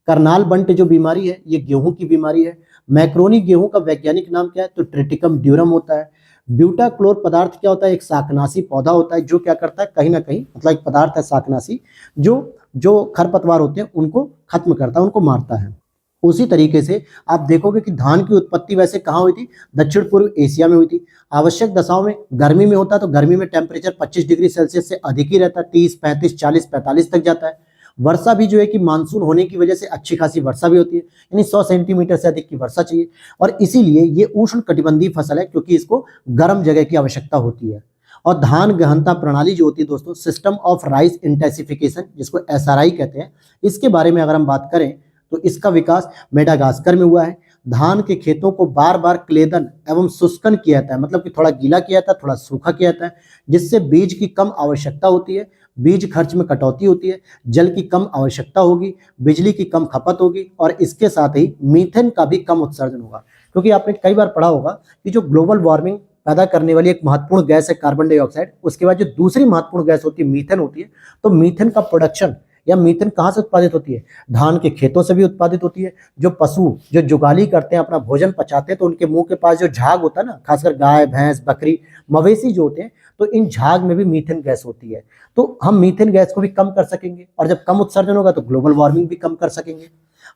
करनाल बंट जो बीमारी है ये गेहूं की बीमारी है। मैक्रोनी गेहूं का वैज्ञानिक नाम क्या है, तो ट्रिटिकम ड्यूरम होता है। ब्यूटाक्लोर पदार्थ क्या होता है, एक शाकनाशी पौधा होता है जो क्या करता है, कहीं ना कहीं मतलब एक पदार्थ है शाकनाशी जो जो खरपतवार होते हैं उनको खत्म करता है, उनको मारता है। उसी तरीके से आप देखोगे कि धान की उत्पत्ति वैसे कहाँ हुई थी, दक्षिण पूर्व एशिया में हुई थी। आवश्यक दशाओं में गर्मी में होता है, तो गर्मी में टेम्परेचर 25 डिग्री सेल्सियस से अधिक ही रहता है, 30, 35, 40, 45 तक जाता है। वर्षा भी जो है कि मानसून होने की वजह से अच्छी खासी वर्षा भी होती है, यानी 100 सेंटीमीटर से अधिक की वर्षा चाहिए। और इसीलिए ये उष्ण कटिबंधीय फसल है, क्योंकि इसको गर्म जगह की आवश्यकता होती है। और धान गहनता प्रणाली जो होती है दोस्तों, सिस्टम ऑफ राइस इंटेंसिफिकेशन, जिसको SRI कहते हैं, इसके बारे में अगर हम बात करें तो इसका विकास मेडागास्कर में हुआ है। धान के खेतों को बार बार क्लेदन एवं शुष्कन किया जाता है, मतलब कि थोड़ा गीला किया जाता है, थोड़ा सूखा किया जाता है, जिससे बीज की कम आवश्यकता होती है, बीज खर्च में कटौती होती है, जल की कम आवश्यकता होगी, बिजली की कम खपत होगी और इसके साथ ही मीथेन का भी कम उत्सर्जन होगा। क्योंकि आपने कई बार पढ़ा होगा कि जो ग्लोबल वार्मिंग पैदा करने वाली एक महत्वपूर्ण गैस है कार्बन डाइऑक्साइड, उसके बाद जो दूसरी महत्वपूर्ण गैस होती है मीथेन होती है। तो मीथेन का प्रोडक्शन या मीथेन कहाँ से उत्पादित होती है, धान के खेतों से भी उत्पादित होती है। जो पशु जो जुगाली करते हैं, अपना भोजन पचाते हैं, तो उनके मुंह के पास जो झाग होता है ना, खासकर गाय, भैंस, बकरी, मवेशी जो होते हैं, तो इन झाग में भी मीथेन गैस होती है। तो हम मीथेन गैस को भी कम कर सकेंगे, और जब कम उत्सर्जन होगा तो ग्लोबल वार्मिंग भी कम कर सकेंगे।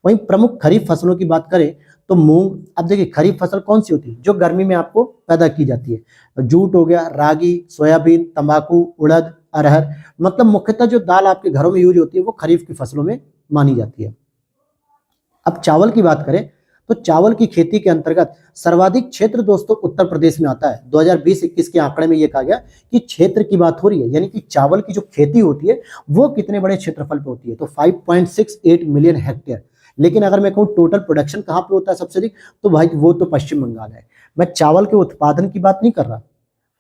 वहीं प्रमुख खरीफ फसलों की बात करें तो मूंग। अब देखिए खरीफ फसल कौन सी होती है, जो गर्मी में आपको पैदा की जाती है। जूट हो गया, रागी, सोयाबीन, तंबाकू, उड़द, अरहर, मतलब मुख्यतः जो दाल आपके घरों में यूज होती है वो खरीफ की फसलों में मानी जाती है। अब चावल की बात करें तो चावल की खेती के अंतर्गत सर्वाधिक क्षेत्र दोस्तों उत्तर प्रदेश में आता है। 2020-21 के आंकड़े में यह कहा गया कि क्षेत्र की बात हो रही है, यानी कि चावल की जो खेती होती है वो कितने बड़े क्षेत्रफल पे होती है, तो 5.68 मिलियन हेक्टेयर। लेकिन अगर मैं कहूँ टोटल प्रोडक्शन कहाँ पे होता है सबसे अधिक, तो भाई वो तो पश्चिम बंगाल है। मैं चावल के उत्पादन की बात नहीं कर रहा,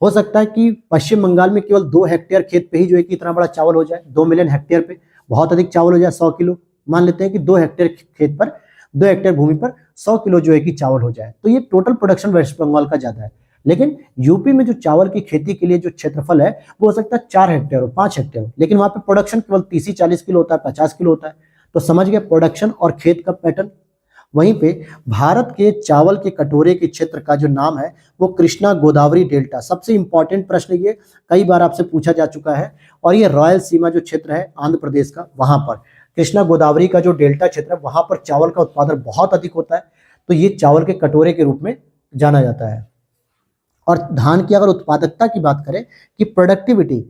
हो सकता है कि पश्चिम बंगाल में केवल 2 हेक्टेयर खेत पे ही जो है कि इतना बड़ा चावल हो जाए, 2 मिलियन हेक्टेयर पे बहुत अधिक चावल हो जाए, 100 किलो। मान लेते हैं कि 2 हेक्टेयर खेत पर, 2 हेक्टेयर भूमि पर 100 किलो जो है कि चावल हो जाए, तो ये टोटल प्रोडक्शन वेस्ट बंगाल का ज्यादा है। लेकिन यूपी में जो चावल की खेती के लिए जो क्षेत्रफल है वो हो सकता है 4 हेक्टेयर हो, 5 हेक्टेयर हो, लेकिन वहां पे प्रोडक्शन केवल 30-40 किलो होता है, 50 किलो होता है। तो समझ गए प्रोडक्शन और खेत का पैटर्न। वहीं पे भारत के चावल के कटोरे के क्षेत्र का जो नाम है वो कृष्णा गोदावरी डेल्टा। सबसे इंपॉर्टेंट प्रश्न ये कई बार आपसे पूछा जा चुका है, और ये रॉयल सीमा जो क्षेत्र है आंध्र प्रदेश का, वहां पर कृष्णा गोदावरी का जो डेल्टा क्षेत्र है वहां पर चावल का उत्पादन बहुत अधिक होता है। तो ये चावल के कटोरे के रूप में जाना जाता है। और धान की अगर उत्पादकता की बात करें कि प्रोडक्टिविटी,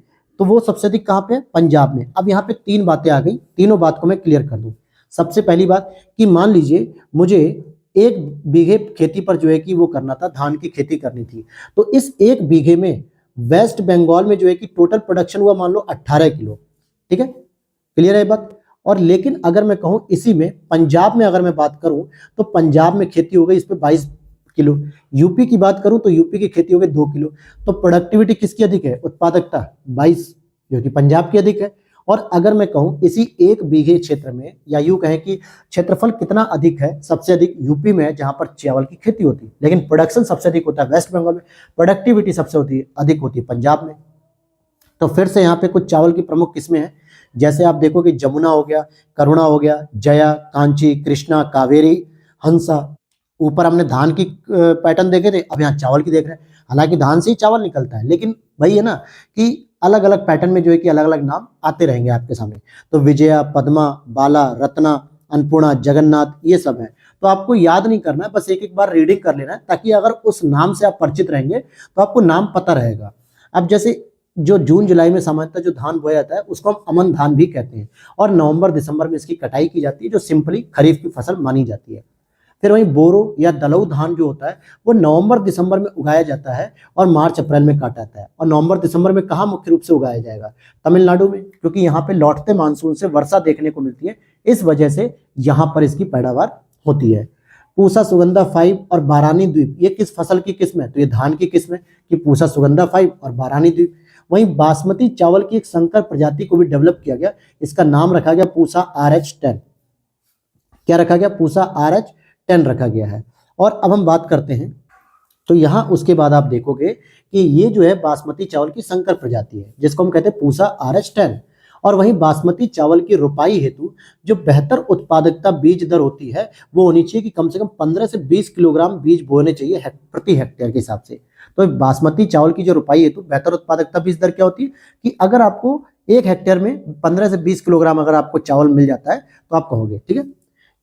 तो वो सबसे अधिक कहाँ पे है, पंजाब में। अब यहाँ पे 3 बातें आ गई, तीनों बात को मैं क्लियर कर दूं। सबसे पहली बात कि मान लीजिए मुझे 1 बीघे खेती पर जो है कि वो करना था, धान की खेती करनी थी, तो इस 1 बीघे में वेस्ट बंगाल में जो है कि टोटल प्रोडक्शन हुआ मान लो 18 किलो, ठीक है, क्लियर है बात। और लेकिन अगर मैं कहूँ इसी में पंजाब में अगर मैं बात करूं तो पंजाब में खेती हो गई इस पे 22 किलो। यूपी की बात करूं तो यूपी की खेती हो गई 2 किलो। तो प्रोडक्टिविटी किसकी अधिक है, उत्पादकता 22, जो कि पंजाब की अधिक है। और अगर मैं कहूं इसी 1 बीघे क्षेत्र में, या यूं कहें कि क्षेत्रफल कितना अधिक है, सबसे अधिक यूपी में है जहां पर चावल की खेती होती है, लेकिन प्रोडक्शन सबसे अधिक होता है वेस्ट बंगाल में, प्रोडक्टिविटी सबसे अधिक होती है पंजाब में। तो फिर से यहाँ पे कुछ चावल की प्रमुख किस्में हैं, जैसे आप देखो कि जमुना हो गया, करुणा हो गया, जया, कांची, कृष्णा, कावेरी, हंसा। ऊपर हमने धान की पैटर्न देखे थे, अब यहाँ चावल की देख रहे हैं। हालांकि धान से ही चावल निकलता है, लेकिन वही है ना कि अलग अलग पैटर्न में जो है कि अलग अलग नाम आते रहेंगे आपके सामने। तो विजया, पद्मा, बाला, रत्ना, अन्नपूर्णा, जगन्नाथ, ये सब है। तो आपको याद नहीं करना है, बस एक एक बार रीडिंग कर लेना है, ताकि अगर उस नाम से आप परिचित रहेंगे तो आपको नाम पता रहेगा। अब जैसे जो जून जुलाई में सामान्यतः जो धान बोया जाता है उसको हम अमन धान भी कहते हैं, और नवंबर दिसंबर में इसकी कटाई की जाती है, जो सिंपली खरीफ की फसल मानी जाती है। फिर वहीं बोरो या दलऊ धान जो होता है वो नवंबर दिसंबर में उगाया जाता है और मार्च अप्रैल में काटा जाता है। और नवंबर दिसंबर में कहाँ मुख्य रूप से उगाया जाएगा? तमिलनाडु में, क्योंकि यहाँ पे लौटते मानसून से वर्षा देखने को मिलती है, इस वजह से यहाँ पर इसकी पैदावार होती है। पूसा सुगंधा 5 और बारानी द्वीप, ये किस फसल की किस्म है? तो ये धान की किस्म है कि पूसा सुगंधा 5 और बारानी द्वीप। वहीं बासमती चावल की एक संकर प्रजाति को भी डेवलप किया गया, इसका नाम रखा गया पूसा RH10। क्या रखा गया? पूसा RH10 रखा गया है। और अब हम बात करते हैं, तो यहाँ उसके बाद आप देखोगे कि ये जो है बासमती चावल की संकर प्रजाति है जिसको हम कहते हैं पूसा RH10। और वहीं बासमती चावल की रोपाई हेतु जो बेहतर उत्पादकता बीज दर होती है वो होनी चाहिए कि कम से कम 15 से 20 किलोग्राम बीज बोने चाहिए प्रति हेक्टेयर के हिसाब से। तो बासमती चावल की जो रोपाई हेतु बेहतर उत्पादकता बीज दर क्या होती है कि अगर आपको 1 हेक्टेयर में 15 से 20 किलोग्राम अगर आपको चावल मिल जाता है तो आप कहोगे। ठीक है,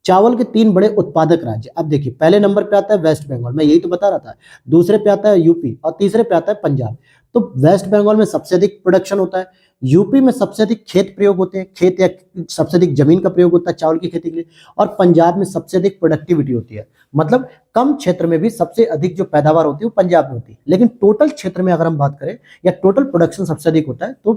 चावल के 3 बड़े उत्पादक राज्य, अब देखिए पहले नंबर पे आता है वेस्ट बंगाल, मैं यही तो बता रहा था, दूसरे पे आता है यूपी और तीसरे पे आता है पंजाब। तो वेस्ट बंगाल में सबसे अधिक प्रोडक्शन होता है, यूपी में सबसे अधिक खेत प्रयोग होते हैं, खेत या सबसे अधिक जमीन का प्रयोग होता है चावल की खेती के लिए, और पंजाब में सबसे अधिक प्रोडक्टिविटी होती है। मतलब कम क्षेत्र में भी सबसे अधिक जो पैदावार होती है वो पंजाब में होती है, लेकिन टोटल क्षेत्र में अगर हम बात करें या टोटल प्रोडक्शन सबसे अधिक होता है तो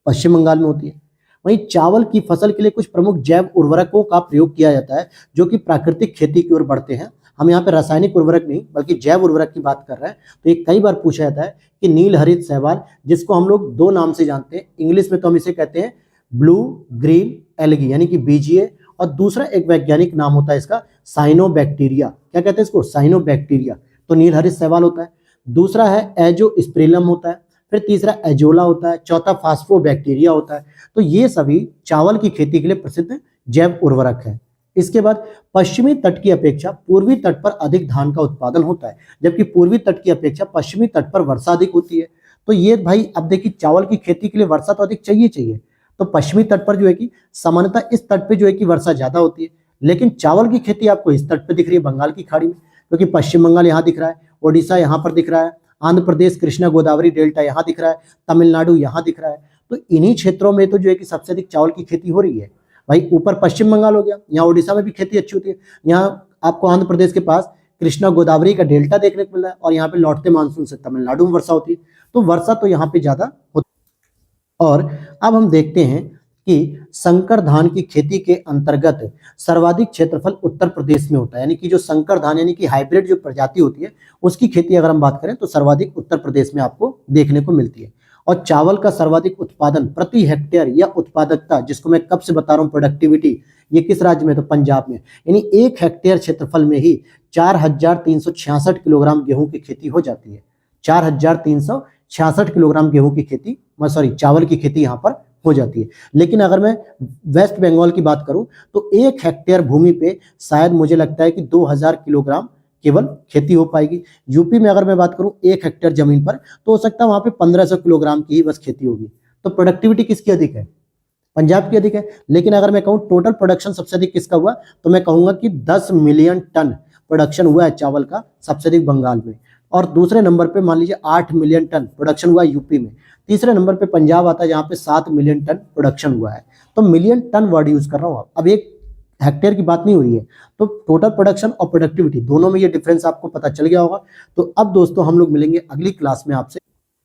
पश्चिम बंगाल में होती है। वहीं चावल की फसल के लिए कुछ प्रमुख जैव उर्वरकों का प्रयोग किया जाता है जो कि प्राकृतिक खेती की ओर बढ़ते हैं। हम यहाँ पे रासायनिक उर्वरक नहीं बल्कि जैव उर्वरक की बात कर रहे हैं। तो ये कई बार पूछा जाता है कि नील हरित शैवाल, जिसको हम लोग 2 नाम से जानते हैं, इंग्लिश में तो हम इसे कहते हैं ब्लू ग्रीन एल्गी यानी कि BGA, और दूसरा एक वैज्ञानिक नाम होता है इसका साइनोबैक्टीरिया। क्या कहते हैं इसको? साइनोबैक्टीरिया। तो नील हरित शैवाल होता है, दूसरा है एजोस्पिरिलम होता है, फिर तीसरा एजोला होता है, चौथा फास्फोबैक्टीरिया होता है। तो ये सभी चावल की खेती के लिए प्रसिद्ध जैव उर्वरक है। इसके बाद पश्चिमी तट की अपेक्षा पूर्वी तट पर अधिक धान का उत्पादन होता है, जबकि पूर्वी तट की अपेक्षा पश्चिमी तट पर वर्षा अधिक होती है। तो ये भाई अब देखिए चावल की खेती के लिए वर्षा तो अधिक चाहिए, तो पश्चिमी तट पर जो है कि सामान्यतः इस तट पे जो है कि वर्षा ज्यादा होती है, लेकिन चावल की खेती आपको इस तट पे दिख रही है बंगाल की खाड़ी में, क्योंकि पश्चिम बंगाल यहाँ दिख रहा है, ओडिशा यहाँ पर दिख रहा है, आंध्र प्रदेश कृष्णा गोदावरी डेल्टा यहाँ दिख रहा है, तमिलनाडु यहाँ दिख रहा है। तो इन्हीं क्षेत्रों में तो जो है कि सबसे अधिक चावल की खेती हो रही है। भाई ऊपर पश्चिम बंगाल हो गया, यहाँ ओडिशा में भी खेती अच्छी होती है, यहाँ आपको आंध्र प्रदेश के पास कृष्णा गोदावरी का डेल्टा देखने को मिल रहा है, और यहाँ पे लौटते मानसून से तमिलनाडु में वर्षा होती है। तो वर्षा तो यहाँ पे ज्यादा होती है। और अब हम देखते हैं कि संकर धान की खेती के अंतर्गत सर्वाधिक क्षेत्रफल उत्तर प्रदेश में होता है, यानी कि जो संकर धान यानी कि हाइब्रिड जो प्रजाति होती है उसकी खेती अगर हम बात करें तो सर्वाधिक उत्तर प्रदेश में आपको देखने को मिलती है। और चावल का सर्वाधिक उत्पादन प्रति हेक्टेयर या उत्पादकता, जिसको मैं कब से बता रहा हूँ प्रोडक्टिविटी, ये किस राज्य में? तो पंजाब में। यानी 1 हेक्टेयर क्षेत्रफल में ही 4366 किलोग्राम गेहूं की खेती हो जाती है। 4366 किलोग्राम गेहूं की खेती, चावल की खेती यहाँ पर हो जाती है। लेकिन अगर मैं वेस्ट बंगाल की बात करूं तो 1 हेक्टेयर भूमि पे शायद मुझे लगता है कि 2000 किलोग्राम केवल खेती हो पाएगी। यूपी में अगर मैं बात करूं 1 हेक्टेयर जमीन पर तो हो सकता है वहां पे 1500 किलोग्राम की ही बस खेती होगी। तो प्रोडक्टिविटी किसकी अधिक है? पंजाब की अधिक है। लेकिन अगर मैं कहूं टोटल प्रोडक्शन सबसे अधिक किसका हुआ, तो मैं कहूंगा कि 10 मिलियन टन प्रोडक्शन हुआ है चावल का सबसे अधिक बंगाल में। और दूसरे नंबर पे मान लीजिए 8 मिलियन टन प्रोडक्शन हुआ यूपी में। तीसरे नंबर पे पंजाब आता है जहाँ पे 7 मिलियन टन प्रोडक्शन हुआ है। तो मिलियन टन वर्ड यूज कर रहा हूँ, अब 1 हेक्टेयर की बात नहीं हो रही है। तो टोटल प्रोडक्शन और प्रोडक्टिविटी दोनों में ये डिफरेंस आपको पता चल गया होगा। तो अब दोस्तों हम लोग मिलेंगे अगली क्लास में आपसे,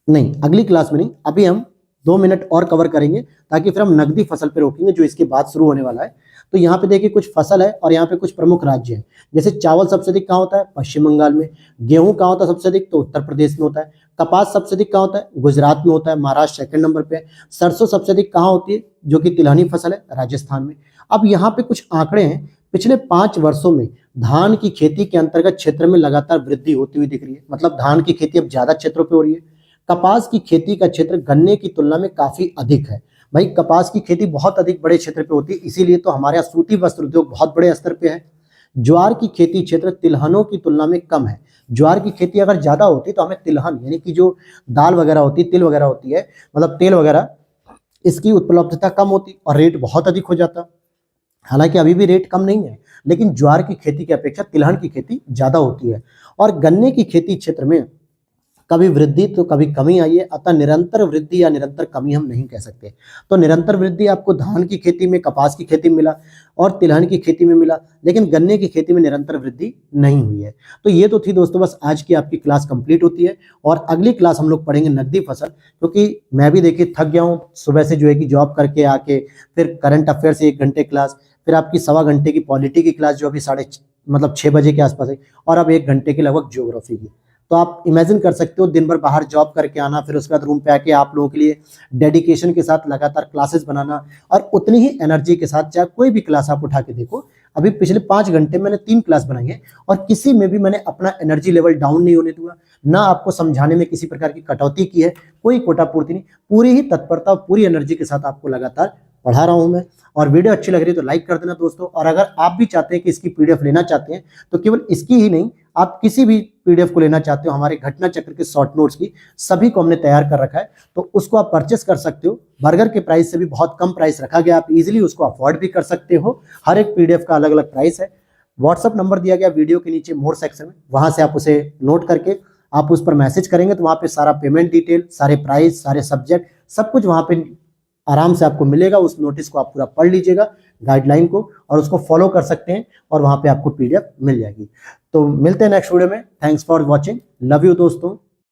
नहीं अगली क्लास में नहीं, अभी हम 2 मिनट और कवर करेंगे ताकि फिर हम नकदी फसल पे रोकेंगे जो इसके बाद शुरू होने वाला है। तो यहाँ पे देखिए कुछ फसल है और यहाँ पे कुछ प्रमुख राज्य हैं। जैसे चावल सबसे अधिक कहाँ होता है? पश्चिम बंगाल में। गेहूं कहाँ होता है सबसे अधिक? तो उत्तर प्रदेश में होता है। कपास सबसे अधिक कहाँ होता है? गुजरात में होता है। महाराष्ट्र सेकंड नंबर पे है। सरसों सबसे अधिक कहाँ होती है, जो कि तिलहनी फसल है? राजस्थान में। अब यहाँ पे कुछ आंकड़े हैं, पिछले 5 वर्षों में धान की खेती के अंतर्गत क्षेत्र में लगातार वृद्धि होती हुई दिख रही है। मतलब धान की खेती अब ज्यादा क्षेत्रों पे हो रही है। कपास की खेती का क्षेत्र गन्ने की तुलना में काफी अधिक है। भाई कपास की खेती बहुत अधिक बड़े क्षेत्र पे होती है, इसीलिए तो हमारे यहाँ सूती वस्त्र उद्योग बहुत बड़े स्तर पे है। ज्वार की खेती क्षेत्र तिलहनों की तुलना में कम है। ज्वार की खेती अगर ज्यादा होती तो हमें तिलहन यानी कि जो दाल वगैरह होती है, तिल वगैरह होती है, मतलब तेल वगैरह, इसकी उपलब्धता कम होती और रेट बहुत अधिक हो जाता। हालांकि अभी भी रेट कम नहीं है, लेकिन ज्वार की खेती की अपेक्षा तिलहन की खेती ज्यादा होती है। और गन्ने की खेती क्षेत्र में कभी वृद्धि तो कभी कमी आई है, अतः निरंतर वृद्धि या निरंतर कमी हम नहीं कह सकते। तो निरंतर वृद्धि आपको धान की खेती में, कपास की खेती में मिला और तिलहन की खेती में मिला, लेकिन गन्ने की खेती में निरंतर वृद्धि नहीं हुई है। तो ये तो थी दोस्तों बस आज की आपकी क्लास कंप्लीट होती है, और अगली क्लास हम लोग पढ़ेंगे नकदी फसल, क्योंकि मैं भी देखिए थक गया हूँ सुबह से जो है कि जॉब करके आके, फिर करंट अफेयर से 1 घंटे क्लास, फिर आपकी 1.25 घंटे की पॉलिटी की क्लास जो अभी 6 बजे के आसपास है, और अब 1 घंटे की लगभग ज्योग्राफी की। तो आप इमेजिन कर सकते हो दिन भर बाहर जॉब करके आना, फिर उसके बाद रूम पे आके आप लोगों के लिए डेडिकेशन के साथ लगातार क्लासेस बनाना, और उतनी ही एनर्जी के साथ चाहे कोई भी क्लास आप उठा के देखो, अभी पिछले 5 घंटे मैंने 3 क्लास बनाई है, और किसी में भी मैंने अपना एनर्जी लेवल डाउन नहीं होने दूंगा, ना आपको समझाने में किसी प्रकार की कटौती की है, कोई कोटा पूर्ति नहीं, पूरी ही तत्परता और पूरी एनर्जी के साथ आपको लगातार पढ़ा रहा हूं मैं। और वीडियो अच्छी लग रही है तो लाइक कर देना दोस्तों, और अगर आप भी चाहते हैं कि इसकी पीडीएफ लेना चाहते हैं, तो केवल इसकी ही नहीं, आप किसी भी पीडीएफ को लेना चाहते हो हमारे घटना चक्र के शॉर्ट नोट्स की, सभी को हमने तैयार कर रखा है, तो उसको आप परचेस कर सकते हो। बर्गर के प्राइस से भी बहुत कम प्राइस रखा गया, आप इजीली उसको अफोर्ड भी कर सकते हो। हर एक पीडीएफ का अलग अलग प्राइस है। व्हाट्सअप नंबर दिया गया वीडियो के नीचे मोर सेक्शन में, वहां से आप उसे नोट करके आप उस पर मैसेज करेंगे तो वहां पे सारा पेमेंट डिटेल, सारे प्राइस, सारे सब्जेक्ट, सब कुछ वहां पे आराम से आपको मिलेगा। उस नोटिस को आप पूरा पढ़ लीजिएगा, गाइडलाइन को, और उसको फॉलो कर सकते हैं, और वहां पे आपको पीडीएफ मिल जाएगी। तो मिलते हैं नेक्स्ट वीडियो में। Thanks for watching, love you दोस्तों।